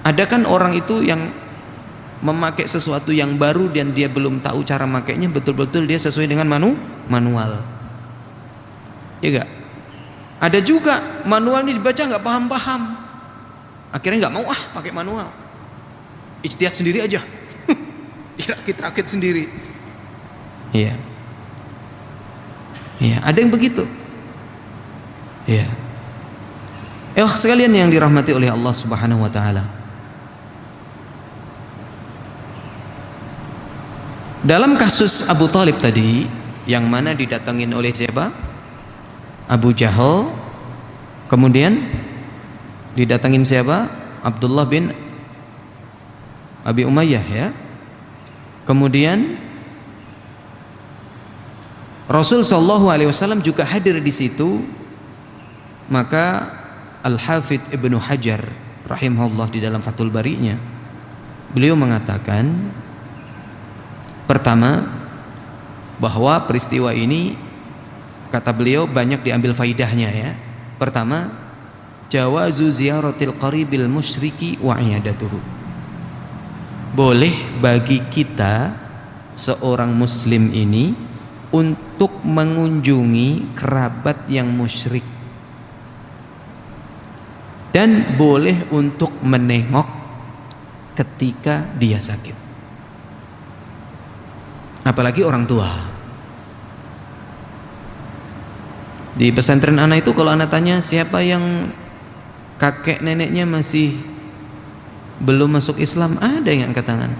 Ada kan orang itu yang memakai sesuatu yang baru dan dia belum tahu cara makainya betul-betul dia sesuai dengan manual. Ya enggak? Ada juga manual ini dibaca nggak paham-paham, akhirnya nggak mau pakai manual, ijtihad sendiri aja, dirakit-rakit sendiri. Iya, iya, ada yang begitu. Iya. Sekalian yang dirahmati oleh Allah Subhanahu Wa Taala. Dalam kasus Abu Thalib tadi, yang mana didatangin oleh siapa? Abu Jahal, kemudian didatangin siapa? Abdullah bin Abi Umayyah ya. Kemudian Rasul sallallahu alaihi wasallam juga hadir di situ. Maka Al-Hafidz Ibnu Hajar rahimahullah di dalam Fathul Bari-nya, beliau mengatakan, pertama, bahwa peristiwa ini, kata beliau, banyak diambil faidahnya ya. Pertama, jawazu ziyaratil qaribil musyriki wa iyadatuhu. Boleh bagi kita seorang muslim ini untuk mengunjungi kerabat yang musyrik, dan boleh untuk menengok ketika dia sakit, apalagi orang tua. Di pesantren anak itu kalau anak tanya siapa yang kakek neneknya masih belum masuk Islam, ada yang angkat tangan.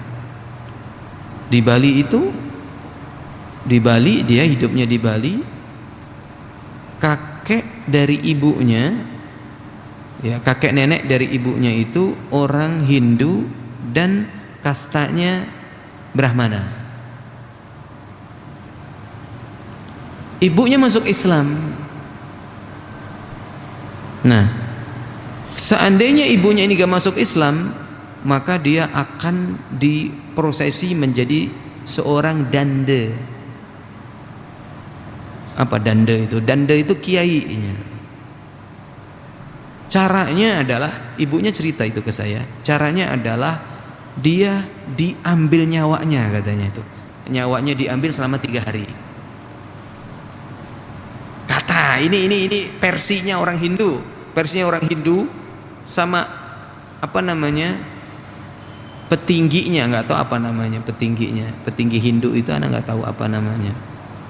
Di Bali itu, di Bali, dia hidupnya di Bali, kakek dari ibunya, ya kakek nenek dari ibunya itu orang Hindu dan kastanya Brahmana. Ibunya masuk Islam. Nah, seandainya ibunya ini gak masuk Islam, maka dia akan diprosesi menjadi seorang danda. Apa danda itu? Danda itu kiainya. Caranya adalah, ibunya cerita itu ke saya, caranya adalah dia diambil nyawanya, katanya itu. Nyawanya diambil selama 3 hari. Kata ini versinya orang Hindu sama apa namanya, petingginya, nggak tahu apa namanya petinggi Hindu itu, anak nggak tahu apa namanya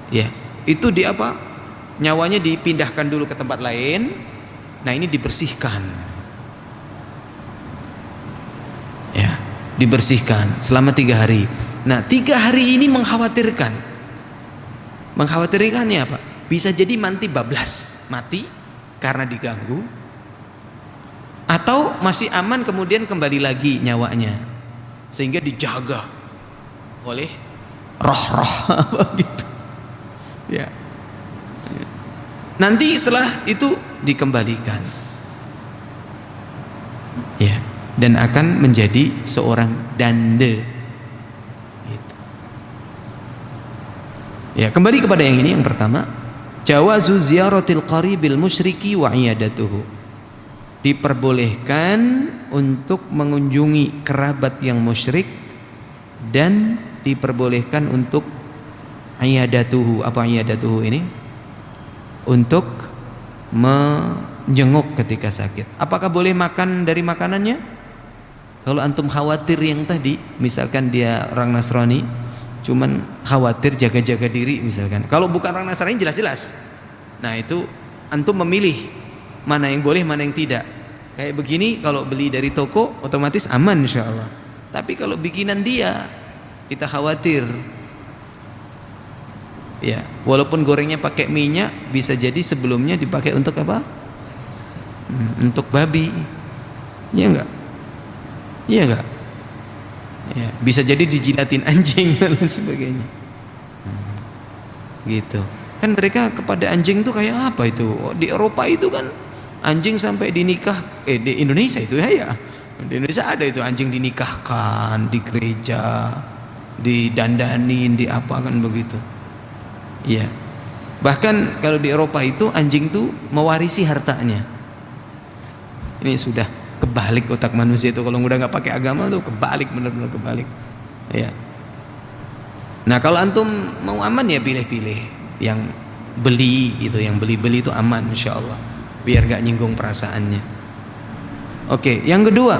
ya. Itu di apa, nyawanya dipindahkan dulu ke tempat lain. Nah, ini dibersihkan ya, dibersihkan selama 3 hari. Nah, 3 hari ini mengkhawatirkannya apa? Bisa jadi mati bablas, mati karena diganggu, atau masih aman kemudian kembali lagi nyawanya sehingga dijaga oleh roh-roh gitu ya. Nanti setelah itu dikembalikan ya, dan akan menjadi seorang dande gitu. Ya, kembali kepada yang ini, yang pertama, jawazu ziyaratil qaribil musyriki wa iyadatuhu, diperbolehkan untuk mengunjungi kerabat yang musyrik dan diperbolehkan untuk iyadatuhu. Apa iyadatuhu ini? Untuk menjenguk ketika sakit. Apakah boleh makan dari makanannya? Kalau antum khawatir yang tadi, misalkan dia orang Nasrani, cuman khawatir jaga-jaga diri misalkan. Kalau bukan orang Nasrani jelas-jelas. Nah itu antum memilih mana yang boleh, mana yang tidak. Kayak begini kalau beli dari toko otomatis aman insya Allah. Tapi kalau bikinan dia, kita khawatir. Ya, walaupun gorengnya pakai minyak, bisa jadi sebelumnya dipakai untuk apa? Untuk babi. Iya enggak? Iya enggak? Ya, bisa jadi dijilatin anjing dan lain sebagainya. Gitu. Kan mereka kepada anjing tuh kayak apa itu? Di Eropa itu kan anjing sampai dinikah, di Indonesia itu ya. Di Indonesia ada itu anjing dinikahkan di gereja, didandanin, diapakan begitu. Iya. Bahkan kalau di Eropa itu anjing tuh mewarisi hartanya. Ini sudah kebalik otak manusia itu, kalau udah nggak pakai agama tuh kebalik, benar-benar kebalik. Ya. Nah kalau antum mau aman ya pilih-pilih yang beli gitu, yang beli-beli itu aman insya Allah, biar nggak nyinggung perasaannya. Oke, yang kedua,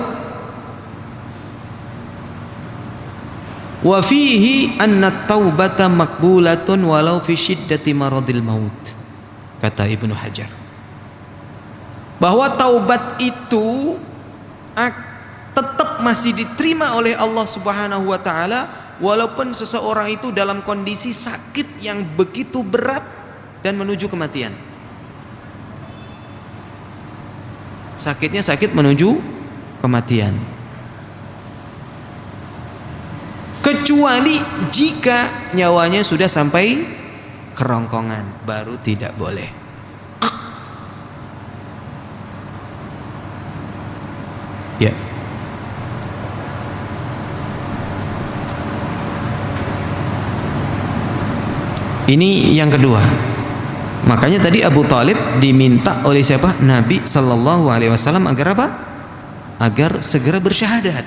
wa fihi anna taubata makbulatun walau fi syiddati maradil maut, kata Ibnu Hajar, bahwa taubat itu tetap masih diterima oleh Allah Subhanahu wa taala walaupun seseorang itu dalam kondisi sakit yang begitu berat dan menuju kematian. Sakitnya sakit menuju kematian. Kecuali jika nyawanya sudah sampai kerongkongan, baru tidak boleh. Ya. Ini yang kedua. Makanya tadi Abu Talib diminta oleh siapa? Nabi Sallallahu Alaihi Wasallam agar apa? Agar segera bersyahadat.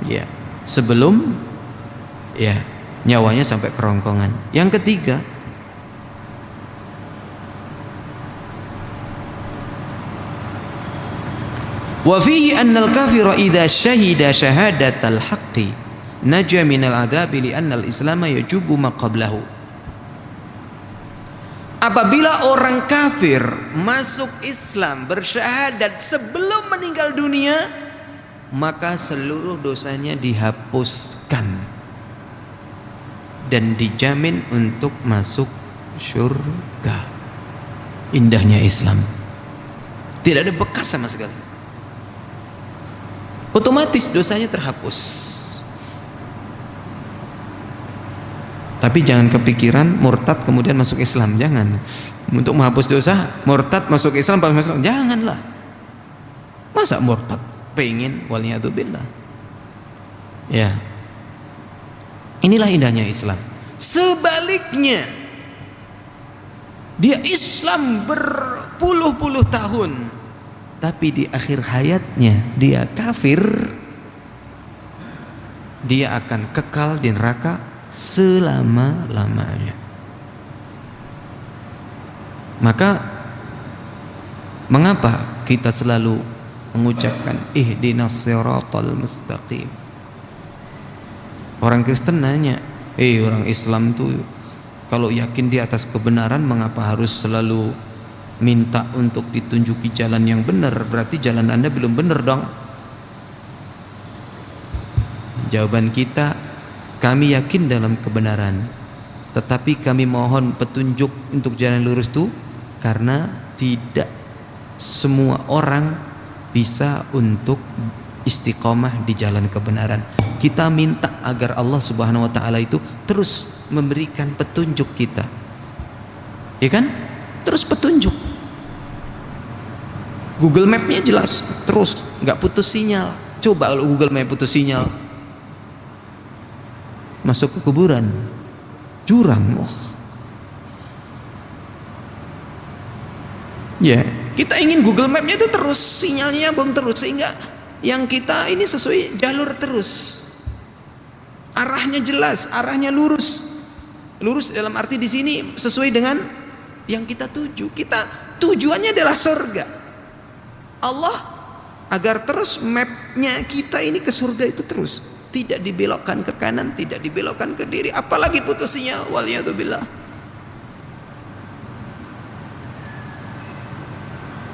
Ya. Sebelum ya nyawanya sampai kerongkongan. Yang ketiga, wa fihi annal kafira idza syahida syahadatal haqqi naja minal adabi li annal islam yajubu ma qablahu. Apabila orang kafir masuk Islam bersyahadat sebelum meninggal dunia, maka seluruh dosanya dihapuskan dan dijamin untuk masuk surga. Indahnya Islam, tidak ada bekas sama sekali, otomatis dosanya terhapus. Tapi jangan kepikiran murtad kemudian masuk Islam, jangan. Untuk menghapus dosa murtad masuk Islam, janganlah. Masa murtad pengen waliyadzubillah. Ya. Inilah indahnya Islam. Sebaliknya, dia Islam berpuluh-puluh tahun, tapi di akhir hayatnya dia kafir, dia akan kekal di neraka selama-lamanya. Maka mengapa kita selalu mengucapkan ihdinas siratal mustaqim? Orang Kristen nanya, orang Islam tuh kalau yakin di atas kebenaran, mengapa harus selalu minta untuk ditunjuki jalan yang benar? Berarti jalan Anda belum benar dong. Jawaban kita, kami yakin dalam kebenaran, tetapi kami mohon petunjuk untuk jalan lurus itu karena tidak semua orang bisa untuk istiqomah di jalan kebenaran. Kita minta agar Allah Subhanahu wa taala itu terus memberikan petunjuk kita. Ya kan? Terus petunjuk. Google Map-nya jelas, terus nggak putus sinyal. Coba kalau Google Map putus sinyal, masuk ke kuburan, jurang. Ya, kita ingin Google Map-nya itu terus sinyalnya bang terus, sehingga yang kita ini sesuai jalur terus, arahnya jelas, arahnya lurus. Lurus dalam arti di sini sesuai dengan yang kita tuju. Kita tujuannya adalah surga. Allah agar terus mapnya kita ini ke surga itu terus, tidak dibelokkan ke kanan, tidak dibelokkan ke kiri, apalagi putus sinyal. Waliyadzubillah.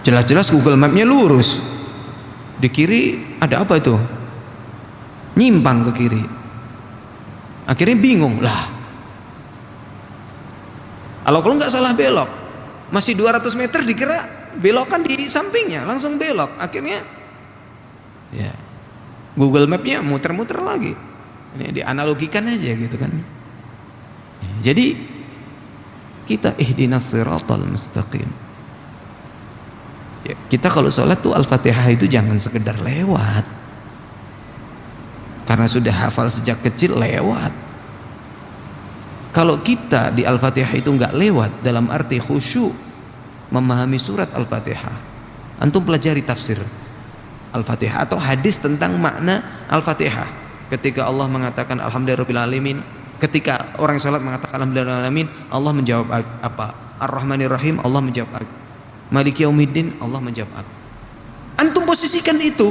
Jelas-jelas Google Map-nya lurus, di kiri ada apa itu? Nyimpang ke kiri. Akhirnya bingung lah. Kalau nggak salah belok, masih 200 meter dikira belokan di sampingnya, langsung belok. Akhirnya ya Google Map-nya muter-muter lagi. Ini dianalogikan aja gitu kan. Jadi kita ihdinas siratal mustaqim. Ya, kita kalau sholat tuh Al-Fatihah itu jangan sekedar lewat, karena sudah hafal sejak kecil lewat. Kalau kita di Al-Fatihah itu nggak lewat dalam arti khusyuk memahami surat Al-Fatihah, antum pelajari tafsir Al-Fatihah atau hadis tentang makna Al-Fatihah. Ketika Allah mengatakan alhamdulillahirabbil, ketika orang sholat mengatakan alhamdulillahirabbil, Allah menjawab apa? Ar-Rahmanir Rahim, Allah menjawab apa? Maliki Yaumiddin, Allah menjawab. Antum posisikan itu.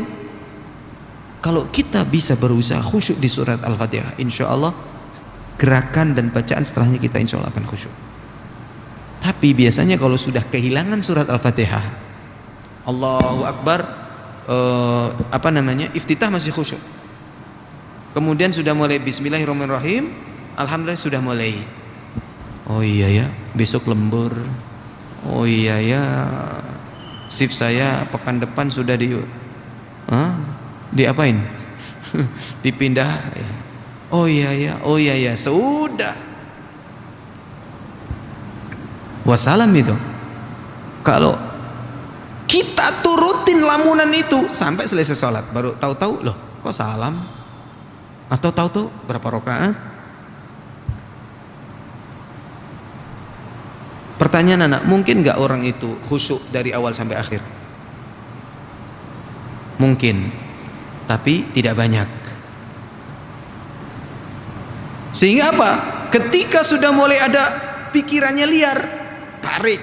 Kalau kita bisa berusaha khusyuk di surat Al-Fatihah, insya Allah gerakan dan bacaan setelahnya kita insya Allah akan khusyuk. Tapi biasanya kalau sudah kehilangan surat Al-Fatihah, Allahu Akbar, iftitah masih khusyuk, kemudian sudah mulai Bismillahirrahmanirrahim, Alhamdulillah sudah mulai, oh iya ya besok lembur, oh iya ya shift saya pekan depan sudah diapain? Dipindah ya. Oh iya ya sudah wassalam. Itu kalau kita turutin lamunan itu sampai selesai sholat, baru tahu-tahu loh kok salam, atau tahu-tahu berapa rakaat. Pertanyaan anak, mungkin nggak orang itu khusyuk dari awal sampai akhir? Mungkin, tapi tidak banyak. Sehingga apa? Ketika sudah mulai ada pikirannya liar, tarik,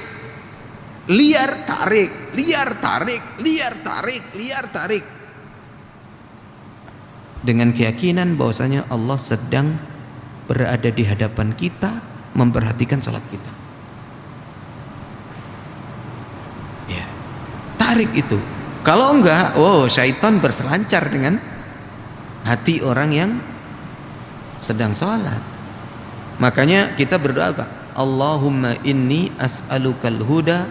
liar, tarik, liar, tarik, liar, tarik, liar, tarik, dengan keyakinan bahwasanya Allah sedang berada di hadapan kita, memperhatikan salat kita. Ya, tarik itu. Kalau enggak, syaitan berselancar dengan hati orang yang sedang sholat. Makanya kita berdoa apa? Allahumma inni as'alukal huda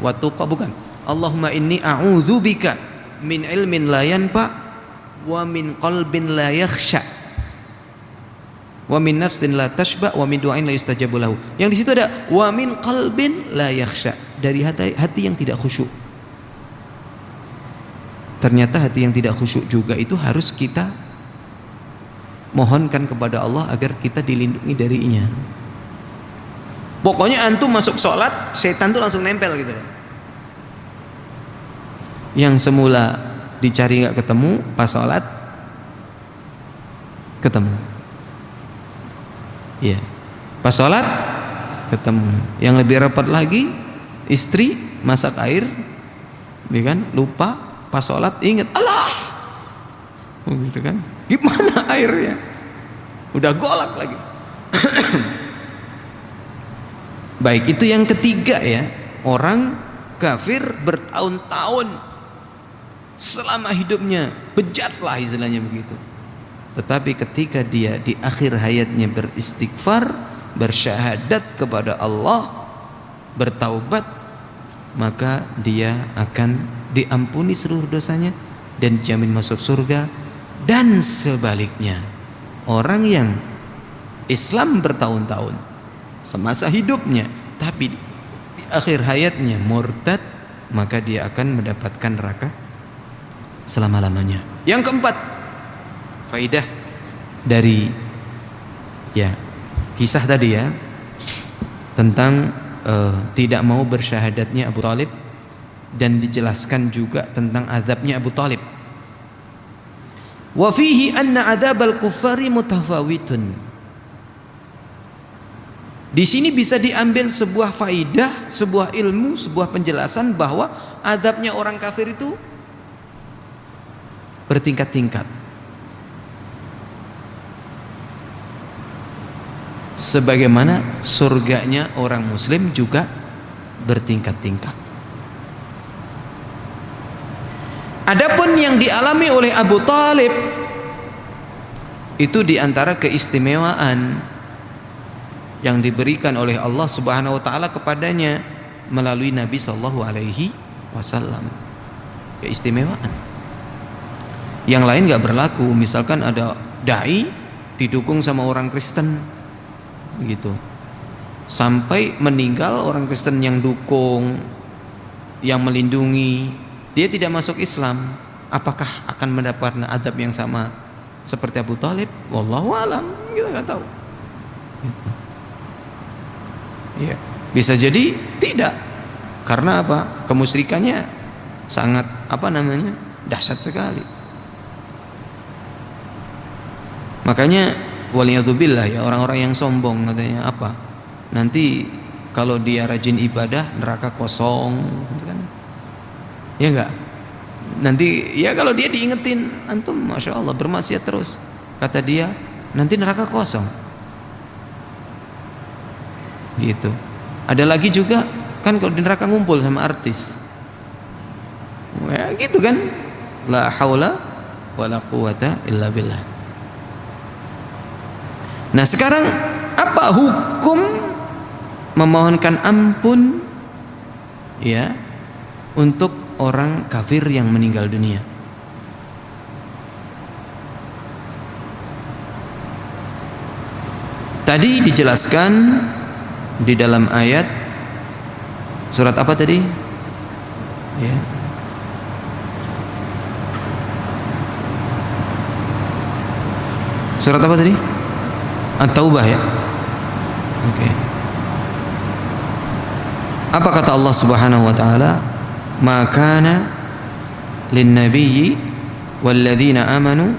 wa tuqa, bukan. Allahumma inni a'udzubika min ilmin la yanfa wa min qalbin la yakhsha wa min nafsin la tashba wa min du'ain la yustajabu lahu. Yang di situ ada wa min qalbin la yakhsha, dari hati yang tidak khusyuk. Ternyata hati yang tidak khusyuk juga itu harus kita mohonkan kepada Allah agar kita dilindungi darinya. Pokoknya antum masuk sholat, setan tuh langsung nempel gitu. Yang semula dicari nggak ketemu, pas sholat ketemu. Iya, pas sholat ketemu. Yang lebih repot lagi, istri masak air, ya kan? Lupa, pas sholat ingat, Allah, gitu kan? Gimana airnya? Udah golak lagi. Baik, itu yang ketiga ya. Orang kafir bertahun-tahun selama hidupnya bejat lah istilahnya begitu. Tetapi ketika dia di akhir hayatnya beristighfar, bersyahadat kepada Allah, bertaubat, maka dia akan diampuni seluruh dosanya dan dijamin masuk surga. Dan sebaliknya, orang yang Islam bertahun-tahun semasa hidupnya tapi di akhir hayatnya murtad, maka dia akan mendapatkan neraka selama-lamanya. Yang keempat, faidah dari kisah tadi tentang tidak mau bersyahadatnya Abu Talib, dan dijelaskan juga tentang azabnya Abu Talib. Wa fihi anna adzabal kuffari mutafawitun. Di sini bisa diambil sebuah faidah, sebuah ilmu, sebuah penjelasan bahwa azabnya orang kafir itu bertingkat-tingkat. Sebagaimana surganya orang muslim juga bertingkat-tingkat. Adapun yang dialami oleh Abu Talib itu diantara keistimewaan yang diberikan oleh Allah Subhanahu wa taala kepadanya melalui Nabi sallallahu alaihi wasallam. Keistimewaan. Yang lain enggak berlaku. Misalkan ada dai didukung sama orang Kristen begitu. Sampai meninggal orang Kristen yang dukung, yang melindungi, dia tidak masuk Islam, apakah akan mendapatkan adab yang sama seperti Abu Talib? Wallahu alam, kita nggak tahu. Gitu. Ya, bisa jadi tidak, karena apa? Kemusyrikannya sangat dahsyat sekali. Makanya waliyadzubillah orang-orang yang sombong katanya apa? Nanti kalau dia rajin ibadah neraka kosong, gitu kan? Ya enggak? Nanti kalau dia diingetin, antum masya Allah bermaksiat terus, kata dia nanti neraka kosong. Gitu. Ada lagi juga kan kalau di neraka ngumpul sama artis. Ya gitu kan? La haula wala quwata illa billah. Nah, sekarang apa hukum memohonkan ampun untuk orang kafir yang meninggal dunia? Tadi dijelaskan di dalam ayat surat apa tadi? Surat apa tadi? At-Taubah ya. Oke. Apa kata Allah Subhanahu wa taala? Ma kana lin-nabiyyi walladzina amanu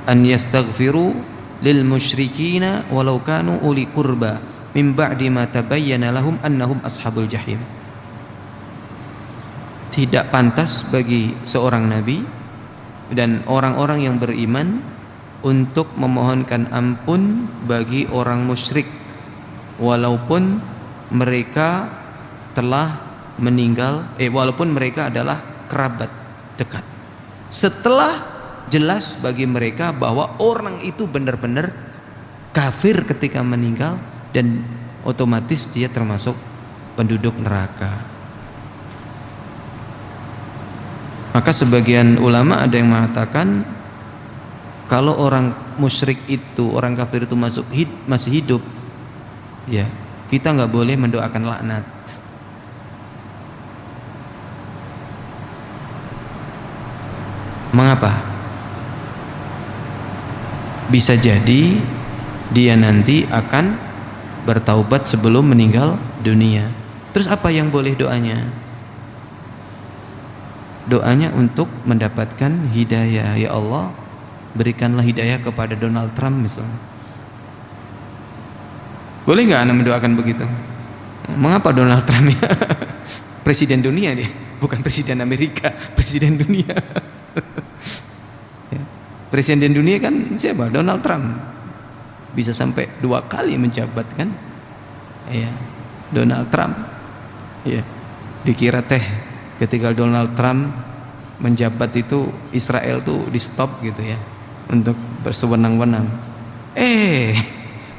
an yastaghfiru lil musyrikina walau kanu uli qurba min ba'di ma tabayyana lahum annahum ashabul jahim. Tidak pantas bagi seorang nabi dan orang-orang yang beriman untuk memohonkan ampun bagi orang musyrik walaupun mereka telah meninggal, walaupun mereka adalah kerabat dekat, setelah jelas bagi mereka bahwa orang itu benar-benar kafir ketika meninggal dan otomatis dia termasuk penduduk neraka. Maka sebagian ulama ada yang mengatakan kalau orang musyrik itu, orang kafir itu masih hidup, kita nggak boleh mendoakan laknat. Mengapa? Bisa jadi dia nanti akan bertaubat sebelum meninggal dunia. Terus apa yang boleh doanya? Doanya untuk mendapatkan hidayah. Ya Allah, berikanlah hidayah kepada Donald Trump misalnya. Boleh nggak anda mendoakan begitu? Mengapa Donald Trump ya? Presiden dunia dia, bukan presiden Amerika, presiden dunia. Presiden dunia kan siapa? Donald Trump. Bisa sampai 2 kali menjabat kan? Donald Trump. Dikira ketika Donald Trump menjabat itu Israel tuh di stop gitu ya, untuk bersewenang-wenang.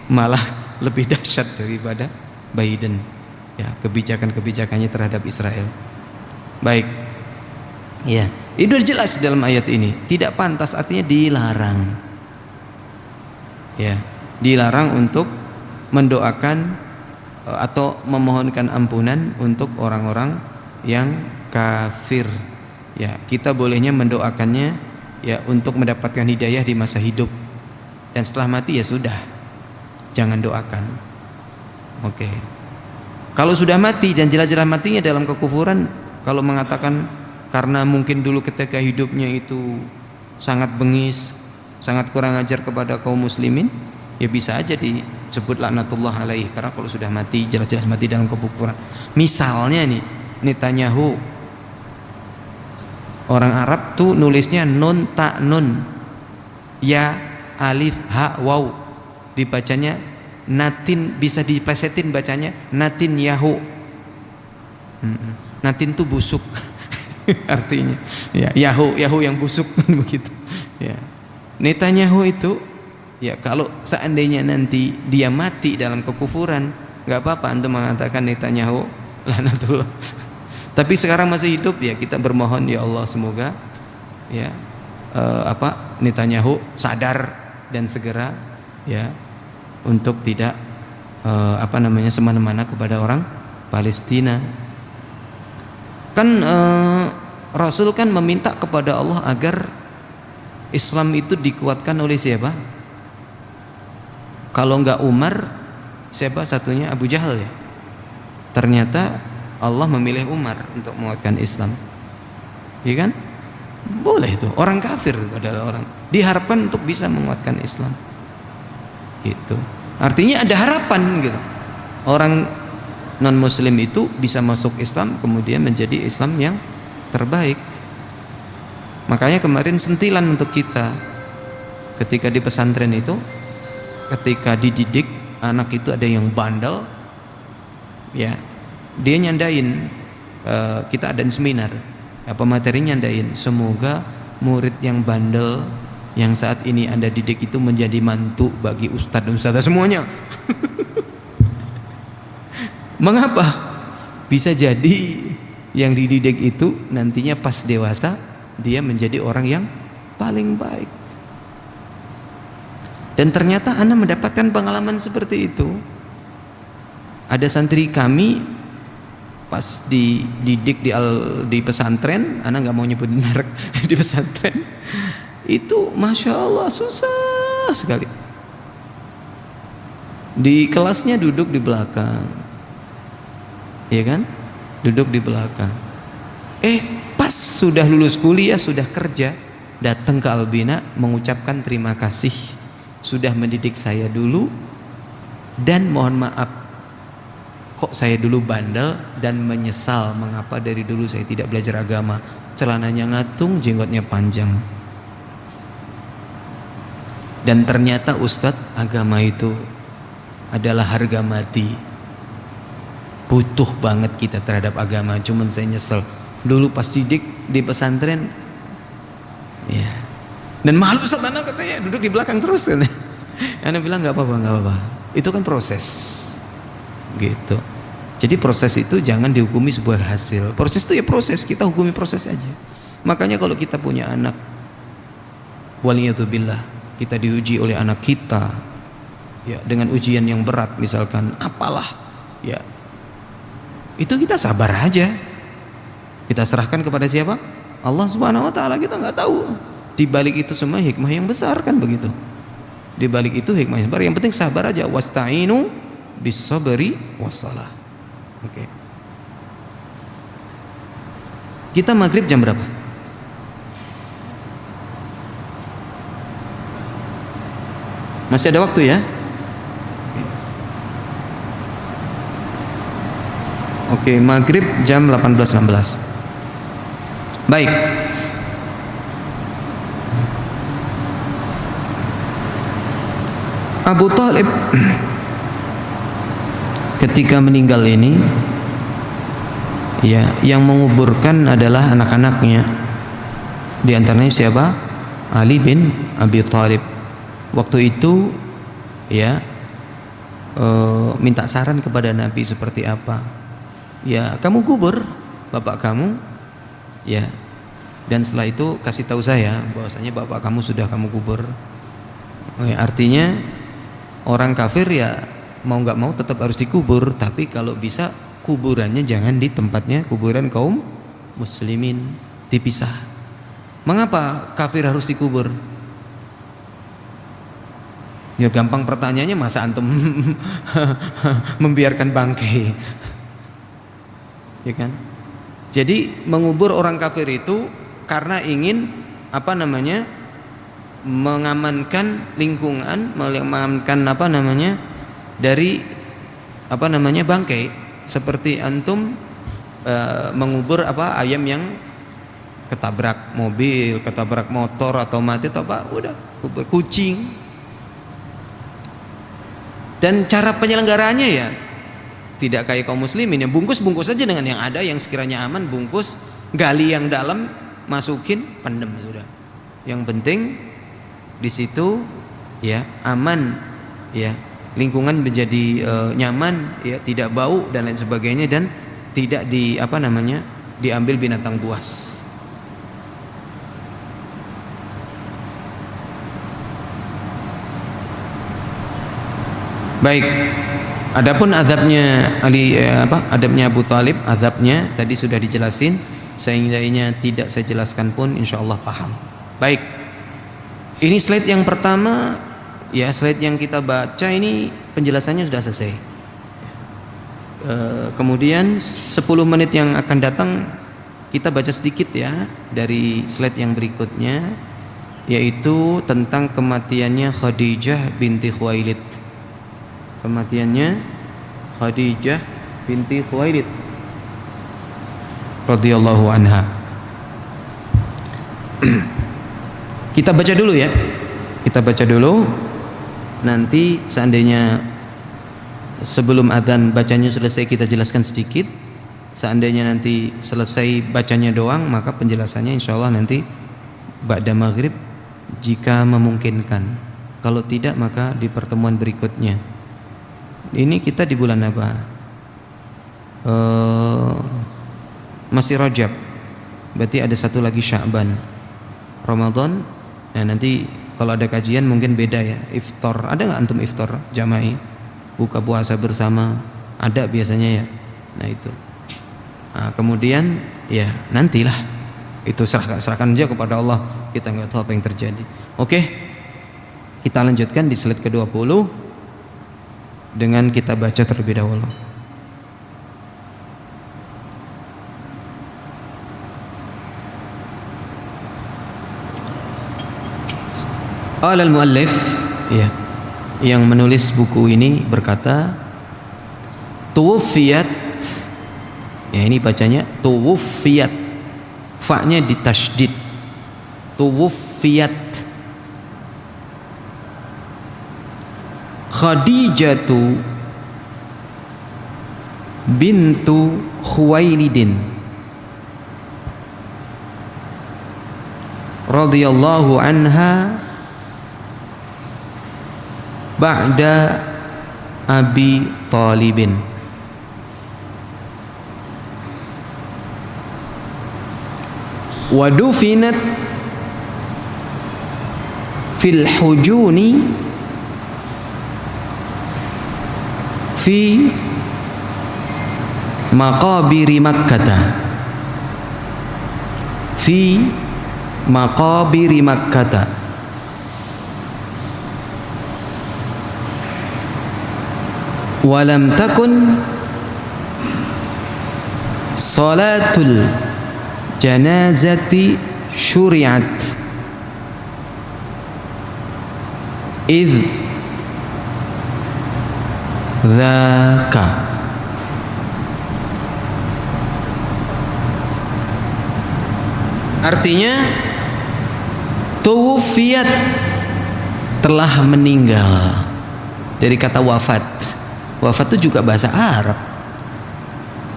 Malah lebih dahsyat daripada Biden kebijakan-kebijakannya terhadap Israel. Baik. Ya, itu jelas dalam ayat ini. Tidak pantas artinya dilarang. Ya, dilarang untuk mendoakan atau memohonkan ampunan untuk orang-orang yang kafir. Ya, kita bolehnya mendoakannya ya untuk mendapatkan hidayah di masa hidup, dan setelah mati ya sudah, jangan doakan. Oke. Kalau sudah mati dan jelas-jelas matinya dalam kekufuran, kalau mengatakan karena mungkin dulu ketika hidupnya itu sangat bengis, sangat kurang ajar kepada kaum muslimin, ya bisa aja disebut laknatullah alaih, karena kalau sudah mati jelas-jelas mati dalam kekufuran. Misalnya nih Netanyahu, orang Arab tuh nulisnya nun ta nun, ya alif ha waw, dibacanya natin, bisa diplesetin bacanya natin yahu. Natin tuh busuk artinya ya, yahu yang busuk begitu ya. Netanyahu itu ya, kalau seandainya nanti dia mati dalam kekufuran, nggak apa-apa antum mengatakan Netanyahu laknatullah. Tapi sekarang masih hidup ya, kita bermohon ya Allah semoga ya Netanyahu sadar dan segera ya untuk tidak semena-mena kepada orang Palestina. Kan Rasul kan meminta kepada Allah agar Islam itu dikuatkan oleh siapa? Kalau enggak Umar, siapa satunya? Abu Jahal ya. Ternyata Allah memilih Umar untuk menguatkan Islam. Iya kan? Boleh itu. Orang kafir adalah orang diharapkan untuk bisa menguatkan Islam. Gitu. Artinya ada harapan gitu. Orang non muslim itu bisa masuk Islam kemudian menjadi Islam yang terbaik. Makanya kemarin sentilan untuk kita ketika di pesantren itu, ketika dididik anak itu ada yang bandel ya, dia nyandain kita adain seminar apa materinya, nyandain semoga murid yang bandel yang saat ini Anda didik itu menjadi mantu bagi ustadz dan ustadzah semuanya. Mengapa? Bisa jadi yang dididik itu nantinya pas dewasa dia menjadi orang yang paling baik. Dan ternyata Anda mendapatkan pengalaman seperti itu. Ada santri kami pas dididik di pesantren, Anda nggak mau nyebut merek, di pesantren itu masya Allah susah sekali. Di kelasnya duduk di belakang, ya kan? Duduk di belakang. Pas sudah lulus kuliah, sudah kerja, datang ke Albina mengucapkan terima kasih sudah mendidik saya dulu, dan mohon maaf kok saya dulu bandel dan menyesal mengapa dari dulu saya tidak belajar agama. Celananya ngatung, jenggotnya panjang. Dan ternyata Ustadz, agama itu adalah harga mati. Butuh banget kita terhadap agama. Cuman saya nyesel dulu pas didik di pesantren ya. Dan malu Ustaz, anak katanya duduk di belakang terus kan. Anak bilang nggak apa-apa. Itu kan proses gitu. Jadi proses itu jangan dihukumi sebuah hasil. Proses itu ya proses, kita hukumi proses aja. Makanya kalau kita punya anak, waliyatubillah, kita diuji oleh anak kita ya dengan ujian yang berat, misalkan apalah ya, itu kita sabar aja, kita serahkan kepada siapa? Allah Subhanahu wa taala. Kita nggak tahu di balik itu semua hikmah yang besar kan begitu. Di balik itu hikmah yang besar. Yang penting sabar aja. Wasta'inu bis-sabri wassalah. Oke. Kita maghrib jam berapa? Masih ada waktu ya? Oke, maghrib jam 18.16. Baik. Abu Thalib ketika meninggal ini ya, yang menguburkan adalah anak-anaknya. Di antaranya siapa? Ali bin Abi Thalib. Waktu itu ya minta saran kepada Nabi seperti apa. Ya, kamu kubur bapak kamu ya. Dan setelah itu kasih tahu saya bahwasanya bapak kamu sudah kamu kubur. Artinya orang kafir ya mau nggak mau tetap harus dikubur, tapi kalau bisa kuburannya jangan di tempatnya kuburan kaum muslimin, dipisah. Mengapa kafir harus dikubur? Ya gampang pertanyaannya, masa antum membiarkan bangkai, ya kan? Jadi mengubur orang kafir itu karena ingin mengamankan lingkungan, mengamankan dari bangkai. Seperti antum mengubur ayam yang ketabrak mobil, ketabrak motor atau mati atau udah kubur kucing. Dan cara penyelenggaraannya ya tidak kayak kaum muslimin yang bungkus saja dengan yang ada, yang sekiranya aman bungkus, gali yang dalam, masukin, pendem sudah. Yang penting di situ ya aman, ya lingkungan menjadi nyaman, ya tidak bau dan lain sebagainya, dan tidak diambil binatang buas. Baik, adapun azabnya adabnya Abu Talib, azabnya tadi sudah dijelasin, sehingga tidak saya jelaskan pun insyaallah paham. Baik, ini slide yang pertama, ya slide yang kita baca ini penjelasannya sudah selesai. Kemudian 10 menit yang akan datang kita baca sedikit ya dari slide yang berikutnya, yaitu tentang kematiannya Khadijah binti Khuwailid. Kematiannya Khadijah binti Khuwailid radhiyallahu anha. Kita baca dulu ya. Kita baca dulu. Nanti seandainya sebelum adzan bacanya selesai kita jelaskan sedikit. Seandainya nanti selesai bacanya doang, maka penjelasannya insyaallah nanti ba'da maghrib jika memungkinkan. Kalau tidak maka di pertemuan berikutnya. Ini kita di bulan apa? Masih Rajab. Berarti ada satu lagi Sya'ban, Ramadan. Nah nanti kalau ada kajian mungkin beda ya. Iftar, ada nggak antum iftar jama'i? Buka puasa bersama, ada biasanya ya. Nah itu. Nah, kemudian ya nantilah itu serahkan aja kepada Allah. Kita nggak tahu apa yang terjadi. Oke, kita lanjutkan di slide ke-20 dengan kita baca terlebih dahulu. Al-muallif ya, yang menulis buku ini berkata, tuwfiyat, ya ini bacanya tuwfiyat, fa-nya ditasydid, tuwfiyat Khadijatu bintu Khuwailidin radhiyallahu anha ba'da Abi Talibin. Wa dufinat fil hujuni fi maqabiri Makkah, fi maqabiri Makkah, walam takun salatul janazati syuri'at idh dzaka. Artinya tuwfiyat, telah meninggal, dari kata wafat. Wafat itu juga bahasa Arab.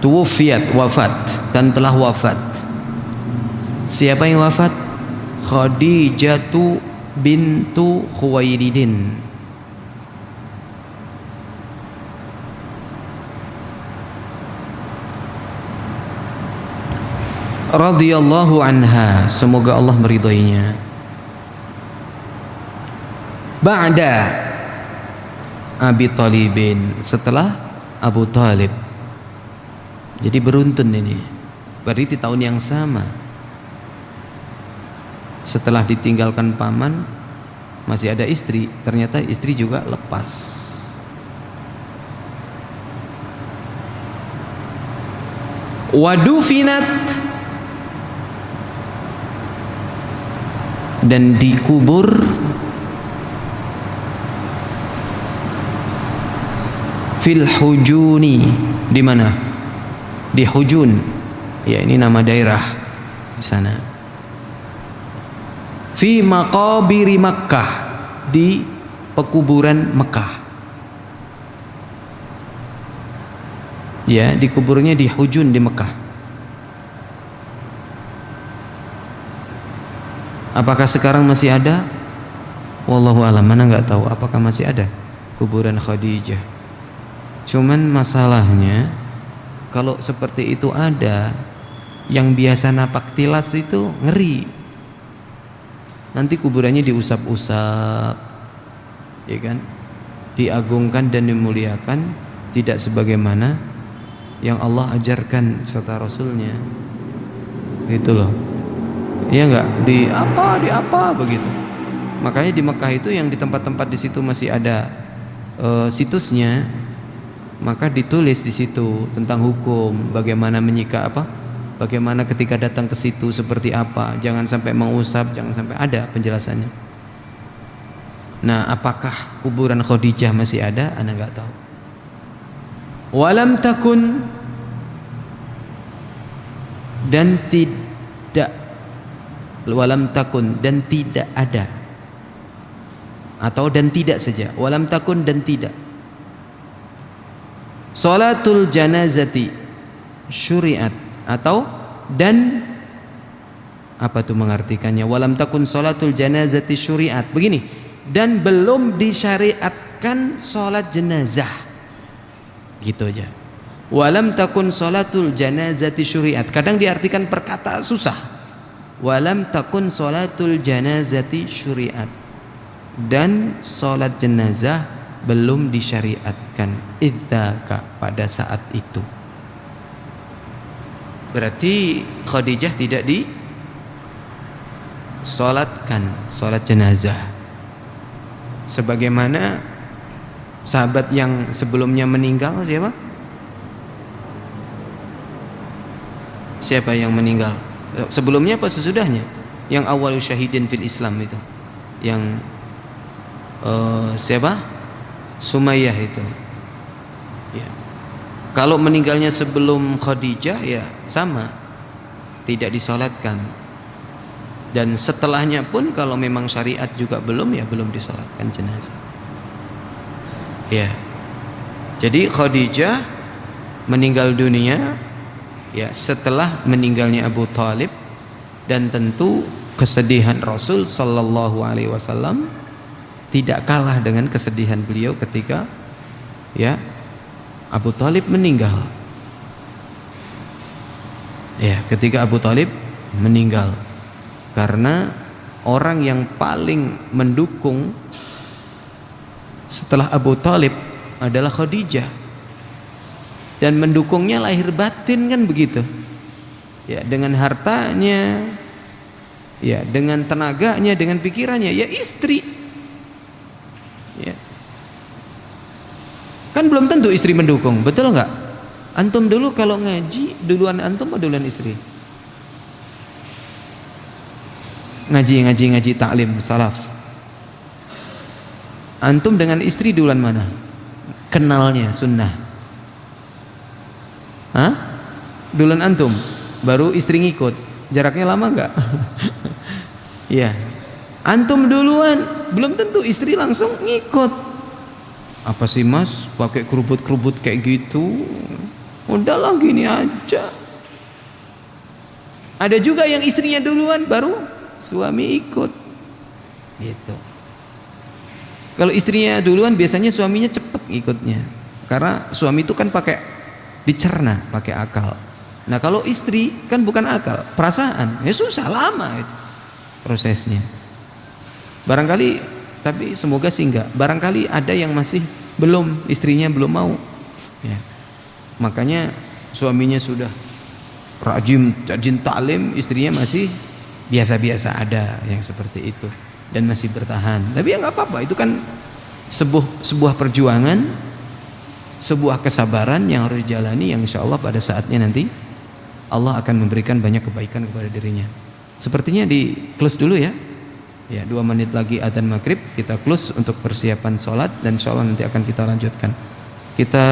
Tuwfiyat, wafat, dan telah wafat. Siapa yang wafat? Khadijatu bintu Khuwailidin. radhiyallahu anha, semoga Allah meridhoinya. Ba'da Abi Thalibin, setelah Abu Thalib. Jadi beruntun ini, berarti tahun yang sama. Setelah ditinggalkan paman, masih ada istri, ternyata istri juga lepas. Wadufinat, dan dikubur fil hujuni. Di mana? Di Hujun. Ya, ini nama daerah di sana. Fi maqabiri Makkah, di pekuburan Mekah. Ya, dikuburnya di Hujun di Mekah. Apakah sekarang masih ada? Wallahu alam, mana nggak tahu apakah masih ada kuburan Khadijah. Cuman masalahnya kalau seperti itu ada, yang biasa napak tilas itu ngeri. Nanti kuburannya diusap-usap, ya kan? Diagungkan dan dimuliakan, tidak sebagaimana yang Allah ajarkan serta Rasulnya. Gitu loh. Iya enggak? Di apa begitu. Makanya di Mekah itu yang di tempat-tempat di situ masih ada situsnya, maka ditulis di situ tentang hukum, bagaimana bagaimana ketika datang ke situ seperti apa, jangan sampai mengusap, jangan sampai, ada penjelasannya. Nah, apakah kuburan Khadijah masih ada? Anda nggak tahu. Walam takun, dan tidak, walam takun, dan tidak ada, atau dan tidak saja, walam takun dan tidak. Sholatul janazati syuriat, atau dan apa tuh mengartikannya? Walam takun sholatul janazati syuriat, begini, dan belum disyariatkan sholat jenazah, gitu aja. Walam takun sholatul janazati syuriat, kadang diartikan perkata susah. Walam takun sholatul janazati syuriat, dan sholat jenazah belum disyariatkan, idzaka, pada saat itu. Berarti Khadijah tidak disolatkan sholat jenazah, sebagaimana sahabat yang sebelumnya meninggal. Siapa yang meninggal? Sebelumnya apa sesudahnya? Yang awal syahidin fil Islam itu, yang siapa? Sumayyah itu. Ya. Kalau meninggalnya sebelum Khadijah, ya sama, tidak disolatkan. Dan setelahnya pun kalau memang syariat juga belum, ya belum disolatkan jenazah. Ya. Jadi Khadijah meninggal dunia ya setelah meninggalnya Abu Thalib, dan tentu kesedihan Rasul sallallahu alaihi wasallam tidak kalah dengan kesedihan beliau ketika ya Abu Thalib meninggal. Ya, ketika Abu Thalib meninggal, karena orang yang paling mendukung setelah Abu Thalib adalah Khadijah, dan mendukungnya lahir batin, kan begitu ya, dengan hartanya ya, dengan tenaganya, dengan pikirannya, ya istri ya. Kan belum tentu istri mendukung, betul nggak? Antum dulu kalau ngaji, duluan antum atau duluan istri? Ngaji taklim salaf, antum dengan istri duluan mana? Kenalnya sunnah? Hah? Duluan antum, baru istri ngikut. Jaraknya lama nggak? Iya. Antum duluan, belum tentu istri langsung ngikut. Apa sih mas, pakai kerubut-kerubut kayak gitu? Udahlah gini aja. Ada juga yang istrinya duluan, baru suami ikut. Gitu. Kalau istrinya duluan, biasanya suaminya cepet ngikutnya, karena suami itu kan pakai dicerna, pakai akal. Nah kalau istri kan bukan akal, perasaan, ya susah, lama itu prosesnya. Barangkali, tapi semoga sih enggak, barangkali ada yang masih belum, istrinya belum mau ya. Makanya suaminya sudah rajin taklim, istrinya masih biasa-biasa, ada yang seperti itu dan masih bertahan. Tapi ya nggak apa-apa, itu kan sebuah perjuangan, sebuah kesabaran yang harus dijalani, yang insya Allah pada saatnya nanti Allah akan memberikan banyak kebaikan kepada dirinya. Sepertinya di close dulu ya. Ya, 2 menit lagi adzan maghrib, kita close untuk persiapan sholat dan insya Allah nanti akan kita lanjutkan. Kita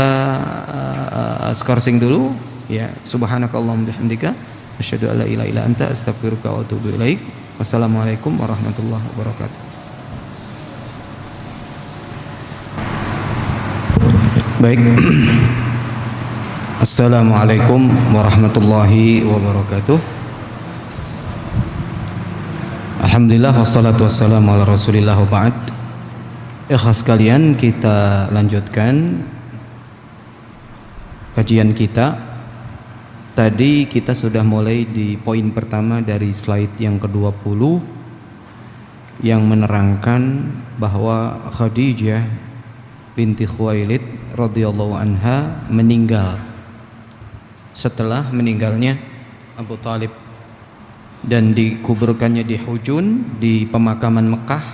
skorsing dulu ya. Subhanakallahumma bihamdika asyhadu an la ilaha illa anta astaghfiruka wa atubu ilaik. Wassalamualaikum warahmatullahi wabarakatuh. Baik. Assalamualaikum warahmatullahi wabarakatuh. Alhamdulillah wassalatu wassalamu ala Rasulillah wa ba'd. Ikhlas sekalian, kita lanjutkan kajian kita. Tadi kita sudah mulai di poin pertama dari slide yang ke-20 yang menerangkan bahwa Khadijah binti Khuwailid radhiyallahu anha meninggal setelah meninggalnya Abu Talib dan dikuburkannya di Hujun, di pemakaman Mekah,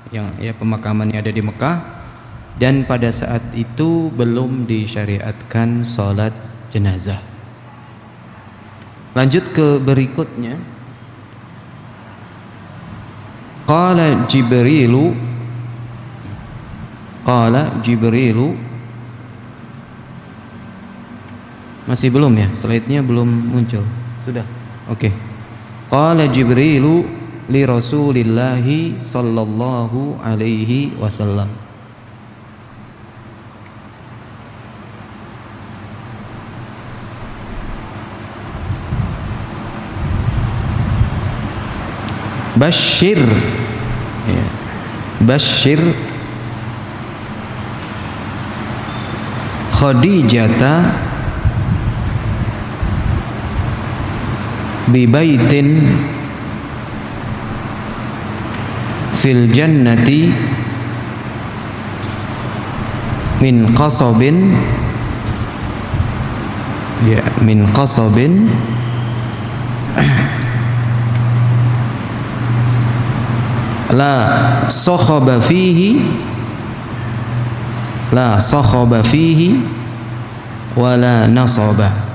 yang ya pemakamannya ada di Mekah, dan pada saat itu belum disyariatkan sholat jenazah. Lanjut ke berikutnya. Qala Jibrilu, masih belum ya, slide-nya belum muncul. Sudah. Oke. Qala Jibrilu li Rasulillahi sallallahu alaihi wasallam. Bashir ya. Bashir Khadijata bibaitin fil jannati min qasabin ya, min qasabin la sakhaba fihi wala nasaba.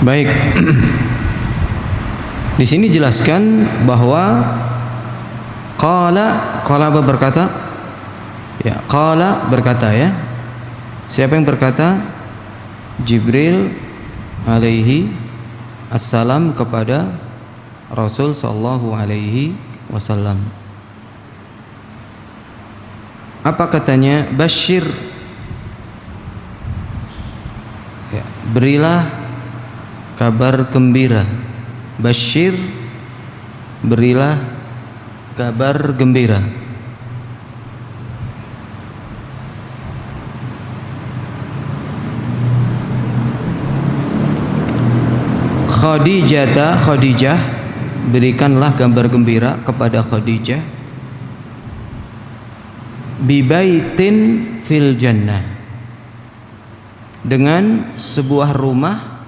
Baik. Di sini jelaskan bahwa qala apa berkata? Ya, qala berkata ya. Siapa yang berkata? Jibril alaihi assalam kepada Rasul sallallahu alaihi wasallam. Apa katanya? Bashir. Ya, berilah kabar gembira. Bashir, berilah kabar gembira. Khadijah, berikanlah kabar gembira kepada Khadijah. Bibaitin fil jannah, dengan sebuah rumah.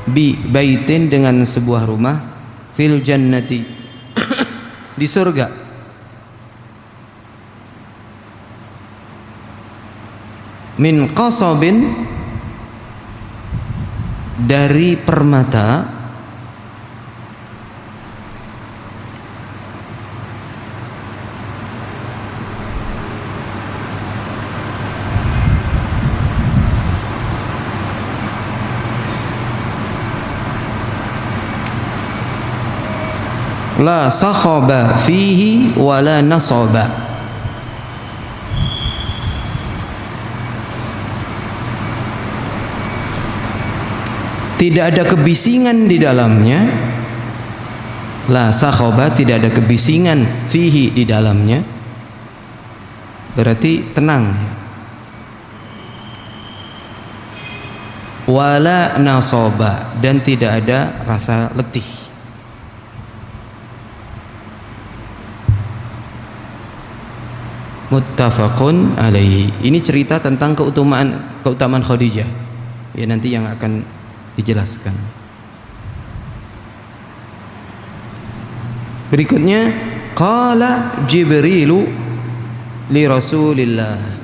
Bibaitin, dengan sebuah rumah. Fil jannati, di surga. Min qasabin, dari permata. La sakhaba fihi wala nasaba, tidak ada kebisingan di dalamnya. La sakhaba, tidak ada kebisingan, fihi, di dalamnya, berarti tenang. Wala nasaba, dan tidak ada rasa letih. Muttafaqun alaihi. Ini cerita tentang keutamaan Khadijah. Ya, nanti yang akan dijelaskan. Berikutnya, qala Jibrilu li Rasulillah.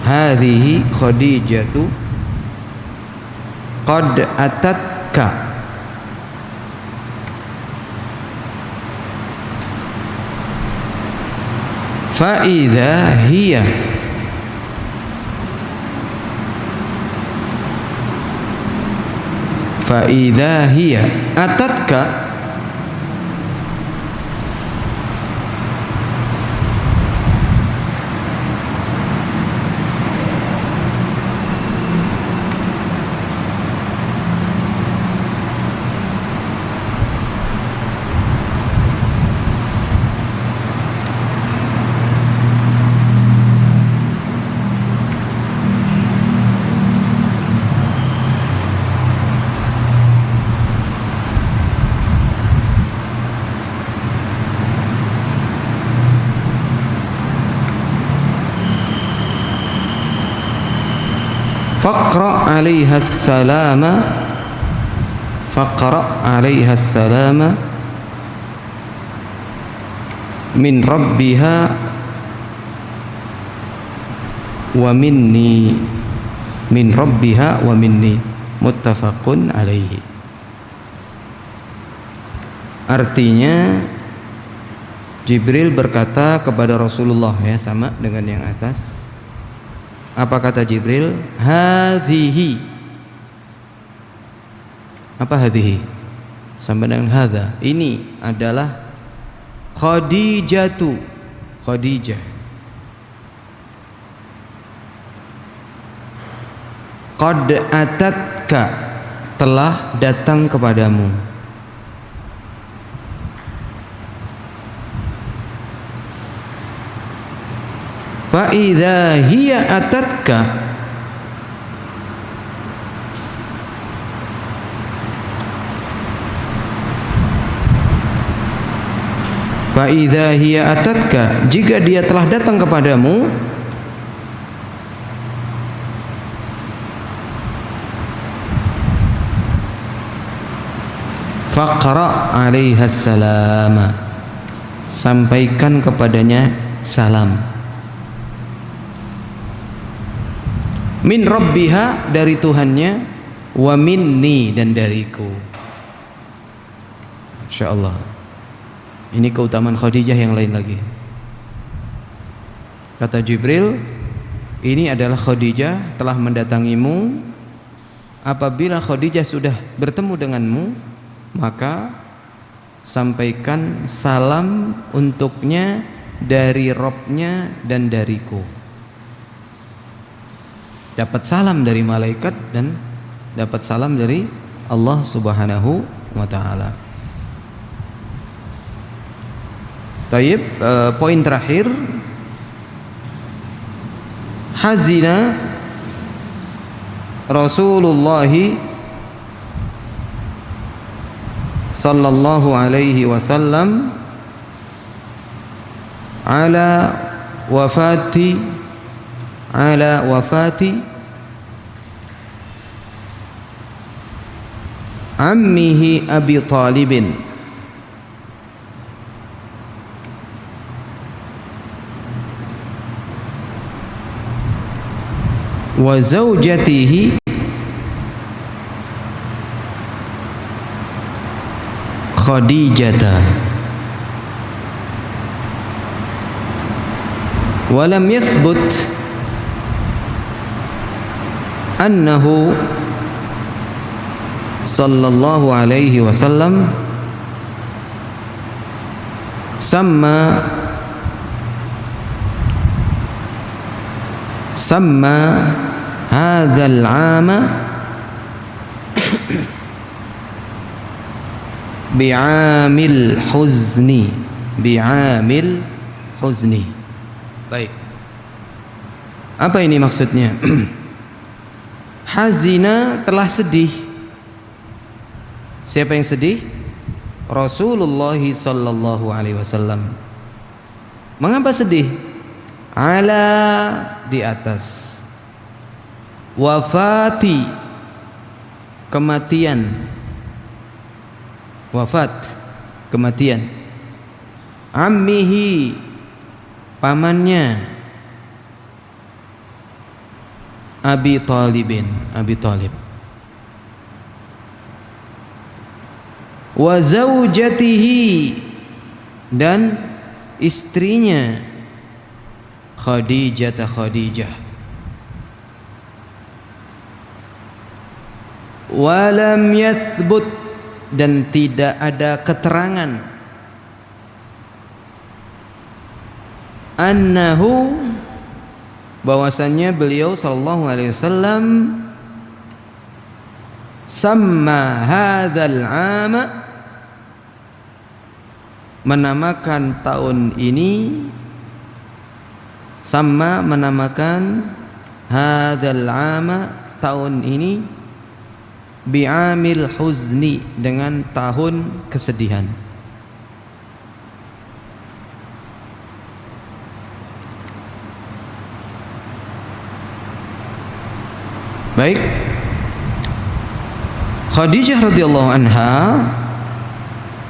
Hadhihi Khadijatu qad atatka fa idza hiya atatka faqra 'alaiha salama min rabbiha wa minni, muttafaqun alaihi. Artinya Jibril berkata kepada Rasulullah, ya, sama dengan yang atas. Apa kata Jibril? Hadhihi. Apa hadhihi? Sama dengan hadza. Ini adalah Khadijah. Qad atatka, telah datang kepadamu. Fa idza hiya atatka, jika dia telah datang kepadamu, faqra 'alaiha salama, sampaikan kepadanya salam. Min rabbiha, dari Tuhannya, wa minni, dan dariku. Insyaallah. Ini keutamaan Khadijah yang lain lagi. Kata Jibril, ini adalah Khadijah telah mendatangimu. Apabila Khadijah sudah bertemu denganmu, maka sampaikan salam untuknya dari Rabb-nya dan dariku. Dapat salam dari malaikat dan dapat salam dari Allah Subhanahu wa taala. Taib, poin terakhir, hazina Rasulullah sallallahu alaihi wasallam ala wafati ammihi Abi Talibin wa zawjatihi Khadijah. Walam yathbut annahu sallallahu alaihi wasallam sama hadzal 'ama bi'amil huzni. Baik, apa ini maksudnya? Hazina, telah sedih. Siapa yang sedih? Rasulullah sallallahu alaihi wasallam. Mengapa sedih? Ala, di atas, wafati, kematian, wafat, kematian, ammihi, pamannya, Abi Talibin, Abi Talib, wa zaujatihi, dan istrinya Khadijah. Walam yathbut, dan tidak ada keterangan annahu, bahwasannya beliau sallallahu alaihi wasallam sama hadzal 'ama, menamakan tahun ini, sama menamakan hadzal 'ama, tahun ini, bi'amil huzni, dengan tahun kesedihan. Baik, Khadijah radhiyallahu anha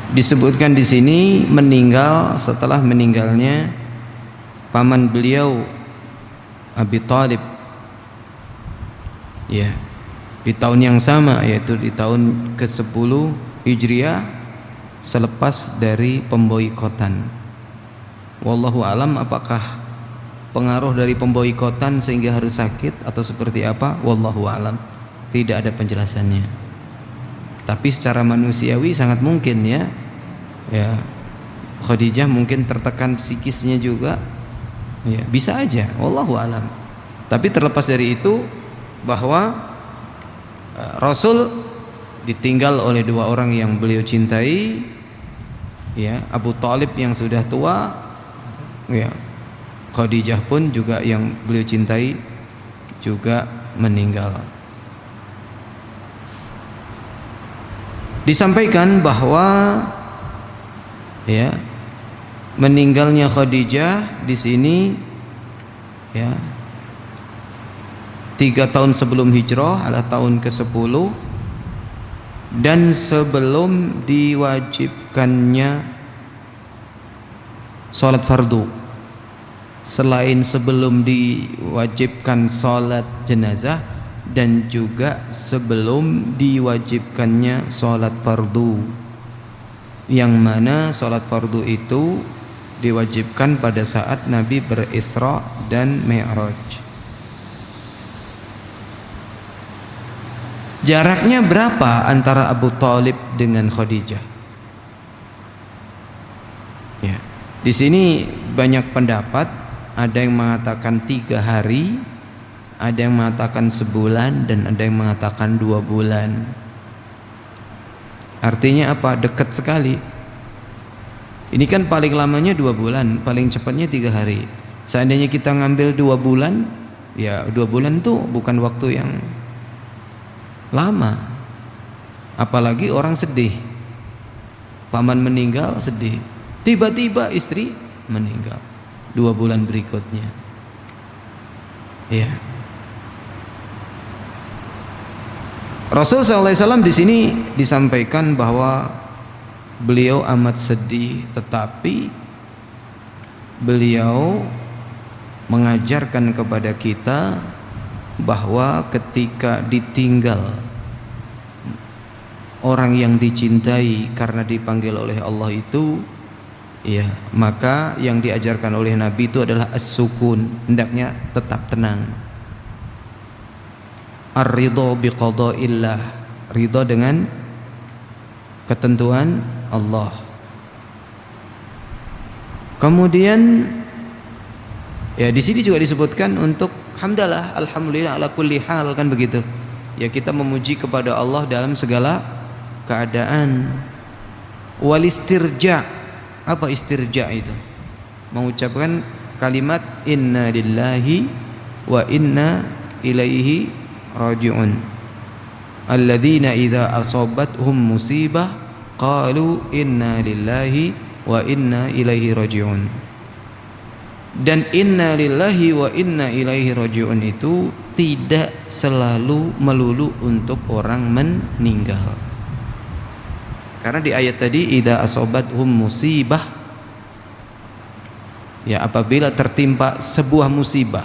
disebutkan di sini meninggal setelah meninggalnya paman beliau Abi Talib, ya, di tahun yang sama, yaitu di tahun ke-10 Hijriah, selepas dari pemboikotan. Wallahu alam, apakah pengaruh dari pemboikotan sehingga harus sakit atau seperti apa? Wallahu alam, tidak ada penjelasannya. Tapi secara manusiawi sangat mungkin, ya Khadijah mungkin tertekan psikisnya juga, ya, bisa aja, wallahu alam. Tapi terlepas dari itu, bahwa Rasul ditinggal oleh dua orang yang beliau cintai, ya, Abu Talib yang sudah tua, ya, Khadijah pun juga yang beliau cintai juga meninggal. Disampaikan bahwa, ya, meninggalnya Khadijah di sini, ya, 3 tahun sebelum hijrah, adalah tahun ke-10, dan sebelum diwajibkannya sholat fardu. Selain sebelum diwajibkan sholat jenazah, dan juga sebelum diwajibkannya sholat fardu, yang mana sholat fardu itu diwajibkan pada saat Nabi berisra dan mi'raj. Jaraknya berapa antara Abu Talib dengan Khadijah? Ya, di sini banyak pendapat. Ada yang mengatakan 3 hari, ada yang mengatakan sebulan, dan ada yang mengatakan 2 bulan. Artinya apa? Dekat sekali. Ini kan paling lamanya 2 bulan, paling cepatnya 3 hari. Seandainya kita ngambil 2 bulan, ya 2 bulan tuh bukan waktu yang lama. Apalagi orang sedih, paman meninggal sedih, tiba-tiba istri meninggal 2 bulan berikutnya, ya. Rasul SAW di sini disampaikan bahwa beliau amat sedih, tetapi beliau mengajarkan kepada kita bahwa ketika ditinggal orang yang dicintai karena dipanggil oleh Allah itu, Ya, maka yang diajarkan oleh Nabi itu adalah as-sukun, hendaknya tetap tenang. Ar-ridha biqada'illah, ridha dengan ketentuan Allah. Kemudian ya di sini juga disebutkan untuk hamdalah, alhamdulillah ala kulli hal, kan begitu. Ya, kita memuji kepada Allah dalam segala keadaan. Wal istirja, apa istirja itu? Mengucapkan kalimat inna lillahi wa inna ilaihi raji'un. Alladzina idza asabathum musibah qalu inna lillahi wa inna ilaihi raji'un. Dan inna lillahi wa inna ilaihi raji'un itu tidak selalu melulu untuk orang meninggal. Karena di ayat tadi idza asabathum musibah, ya apabila tertimpa sebuah musibah.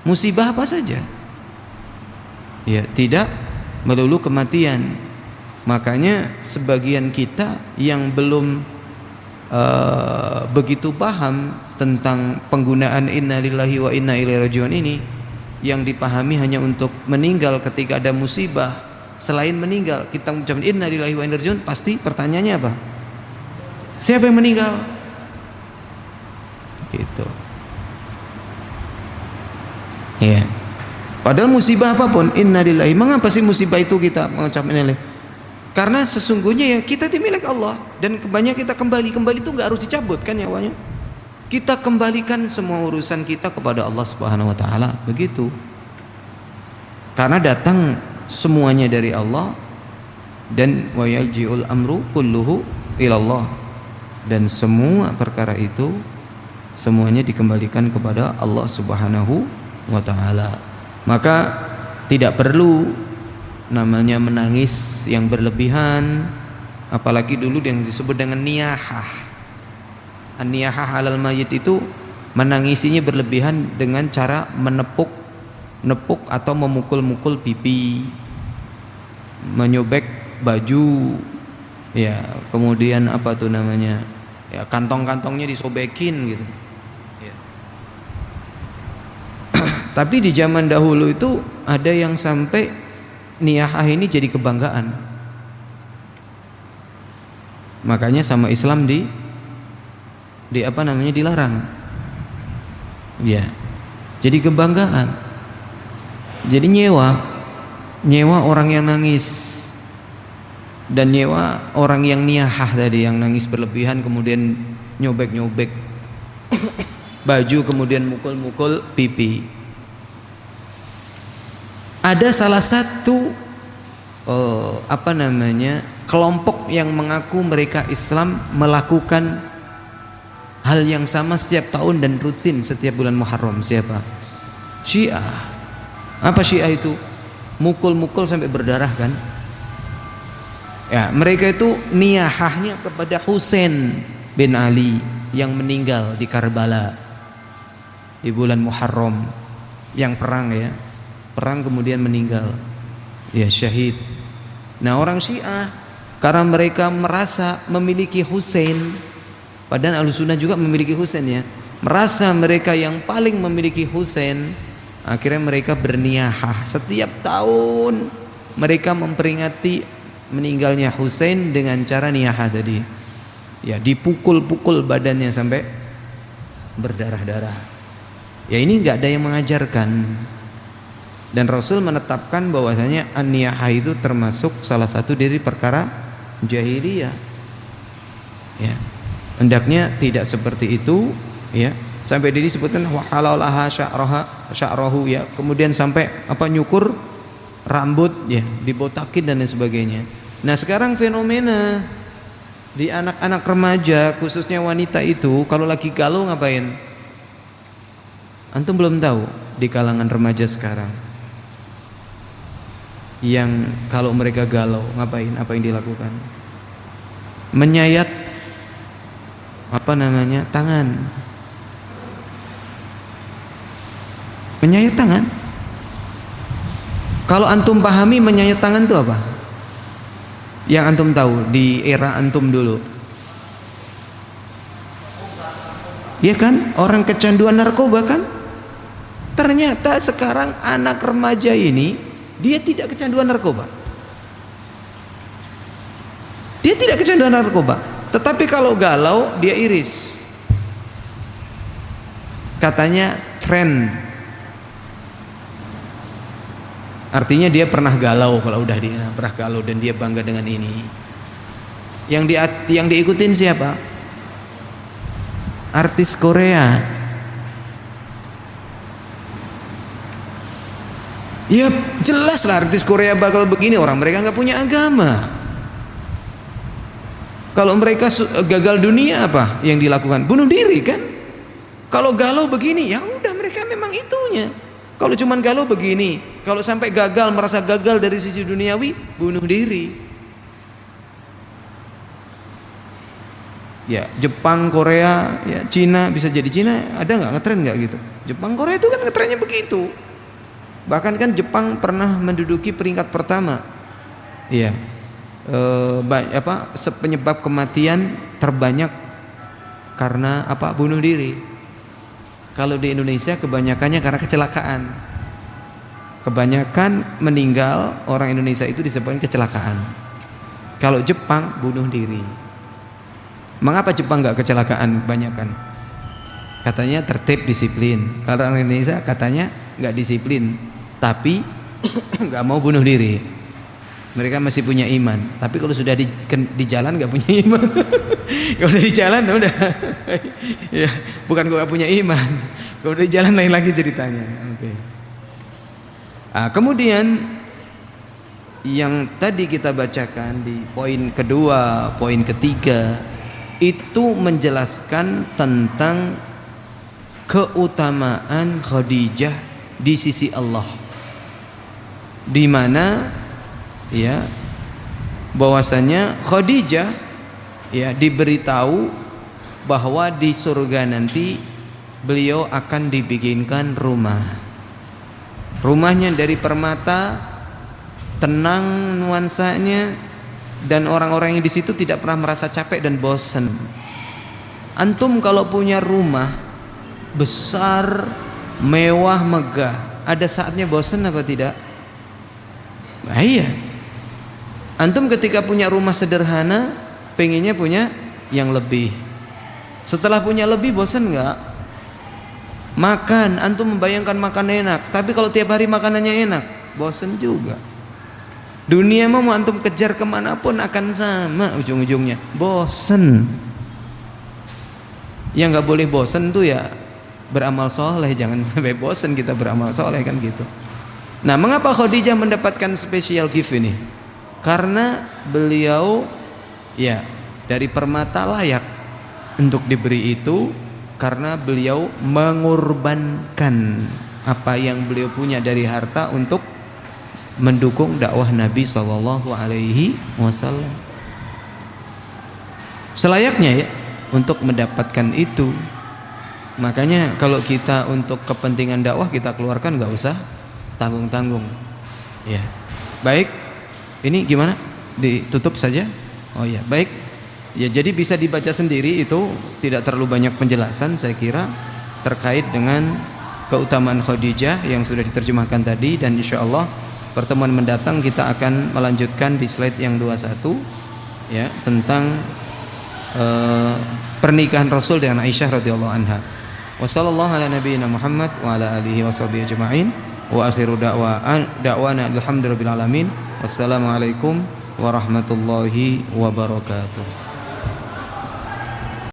Musibah apa saja? Ya, tidak melulu kematian. Makanya sebagian kita yang belum begitu paham tentang penggunaan inna lillahi wa inna ilaihi raji'un ini, yang dipahami hanya untuk meninggal ketika ada musibah. Selain meninggal kita mengucapkan inna lillahi wa inna ilaihi raji'un, pasti pertanyaannya apa? Siapa yang meninggal? Gitu. Ya. Padahal musibah apapun inna lillahi. Mengapa sih musibah itu kita mengucapkan inna lillahi? Karena sesungguhnya ya kita itu milik Allah, dan kebanyakan kita kembali itu nggak harus dicabut kan nyawanya. Kita kembalikan semua urusan kita kepada Allah Subhanahu wa taala, begitu. Karena datang semuanya dari Allah, dan wa yaji'ul amru kulluhu ilallah, dan semua perkara itu semuanya dikembalikan kepada Allah Subhanahu wa taala. Maka tidak perlu namanya menangis yang berlebihan, apalagi dulu yang disebut dengan niyahah. An-niyahah alal mayit itu menangisinya berlebihan dengan cara menepuk atau memukul-mukul pipi, menyobek baju, ya, kemudian apa tuh namanya, ya, kantong-kantongnya disobekin gitu. Ya. Tapi di zaman dahulu itu ada yang sampai niyahah ini jadi kebanggaan. Makanya sama Islam di apa namanya, dilarang. Ya. Jadi kebanggaan. Jadi nyewa orang yang nangis, dan nyewa orang yang niyahah tadi, yang nangis berlebihan kemudian nyobek-nyobek baju, kemudian mukul-mukul pipi. Ada salah satu kelompok yang mengaku mereka Islam melakukan hal yang sama setiap tahun dan rutin setiap bulan Muharram. Siapa? Syiah. Apa Syiah itu? Mukul-mukul sampai berdarah kan? Ya, mereka itu niyahahnya kepada Husain bin Ali yang meninggal di Karbala di bulan Muharram, yang perang ya. Perang kemudian meninggal, ya, syahid. Nah, orang Syiah karena mereka merasa memiliki Husain, padahal Ahlussunnah juga memiliki Husain ya, merasa mereka yang paling memiliki Husain, akhirnya mereka berniyahah. Setiap tahun mereka memperingati meninggalnya Husain dengan cara niyahah tadi, ya, dipukul-pukul badannya sampai berdarah-darah. Ya, ini nggak ada yang mengajarkan. Dan Rasul menetapkan bahwasanya an-niyahah itu termasuk salah satu dari perkara jahiliyah. Ya. Hendaknya tidak seperti itu, ya. Sampai disebutkan wa halalaha sya'rahu, ya. Kemudian sampai nyukur rambut, ya, dibotakin dan lain sebagainya. Nah, sekarang fenomena di anak-anak remaja, khususnya wanita itu, kalau lagi galau ngapain? Antum belum tahu di kalangan remaja sekarang, yang kalau mereka galau ngapain? Apa yang dilakukan? Menyayat tangan. Menyayat tangan. Kalau antum pahami menyayat tangan itu apa? Yang antum tahu di era antum dulu. Ya kan? Orang kecanduan narkoba kan? Ternyata sekarang anak remaja ini dia tidak kecanduan narkoba. Dia tidak kecanduan narkoba, tetapi kalau galau dia iris. Katanya tren. Artinya dia pernah galau, kalau udah dia pernah galau dan dia bangga dengan ini. Yang diikutin siapa? Artis Korea. Ya jelas lah artis Korea bakal begini, orang mereka nggak punya agama. Kalau mereka gagal dunia apa yang dilakukan? Bunuh diri kan? Kalau galau begini ya udah mereka memang itunya. Kalau cuman galau begini, kalau sampai gagal, merasa gagal dari sisi duniawi, bunuh diri. Ya Jepang, Korea, ya Cina, bisa jadi Cina ada nggak ngetren nggak gitu? Jepang, Korea itu kan ngetrennya begitu. Bahkan kan Jepang pernah menduduki peringkat pertama. Iya. Penyebab kematian terbanyak karena apa? Bunuh diri. Kalau di Indonesia kebanyakannya karena kecelakaan. Kebanyakan meninggal orang Indonesia itu disebabkan kecelakaan. Kalau Jepang bunuh diri. Mengapa Jepang nggak kecelakaan kebanyakan? Katanya tertib, disiplin. Kalau orang Indonesia katanya nggak disiplin, tapi nggak mau bunuh diri. Mereka masih punya iman, tapi kalau sudah di jalan nggak punya iman. Kalau udah di jalan udah, ya bukan gue nggak punya iman. Kalau udah di jalan lain lagi ceritanya. Okay. Kemudian yang tadi kita bacakan di poin kedua, poin ketiga itu menjelaskan tentang keutamaan Khadijah di sisi Allah, di mana ya bahwasanya Khadijah ya diberitahu bahwa di surga nanti beliau akan dibikinkan rumahnya dari permata, tenang nuansanya, dan orang-orang yang di situ tidak pernah merasa capek dan bosan. Antum kalau punya rumah besar, mewah, megah, ada saatnya bosan apa tidak? Nah, iya. Antum ketika punya rumah sederhana, pengennya punya yang lebih. Setelah punya lebih, bosan nggak? Makan, antum membayangkan makan enak, tapi kalau tiap hari makanannya enak, bosan juga. Dunia mau antum kejar kemanapun akan sama ujung-ujungnya, bosan. Yang nggak boleh bosan tuh ya beramal soleh, jangan sampai bosan kita beramal soleh kan gitu. Nah, mengapa Khadijah mendapatkan special gift ini? Karena beliau ya dari permata layak untuk diberi itu, karena beliau mengorbankan apa yang beliau punya dari harta untuk mendukung dakwah Nabi Shallallahu Alaihi Wasallam. Selayaknya ya untuk mendapatkan itu. Makanya kalau kita untuk kepentingan dakwah kita keluarkan nggak usah tanggung-tanggung. Ya, baik. Ini gimana? Ditutup saja? Oh ya, baik. Ya, jadi bisa dibaca sendiri, itu tidak terlalu banyak penjelasan saya kira terkait dengan keutamaan Khadijah yang sudah diterjemahkan tadi, dan insya Allah pertemuan mendatang kita akan melanjutkan di slide yang 21 ya tentang pernikahan Rasul dengan Aisyah radhiyallahu anha. Wassallallahu ala nabiyyina Muhammad wa ala alihi washabihi ajma'in wa akhiru da'wana alhamdulillahirabbil alamin. Wassalamualaikum warahmatullahi wabarakatuh.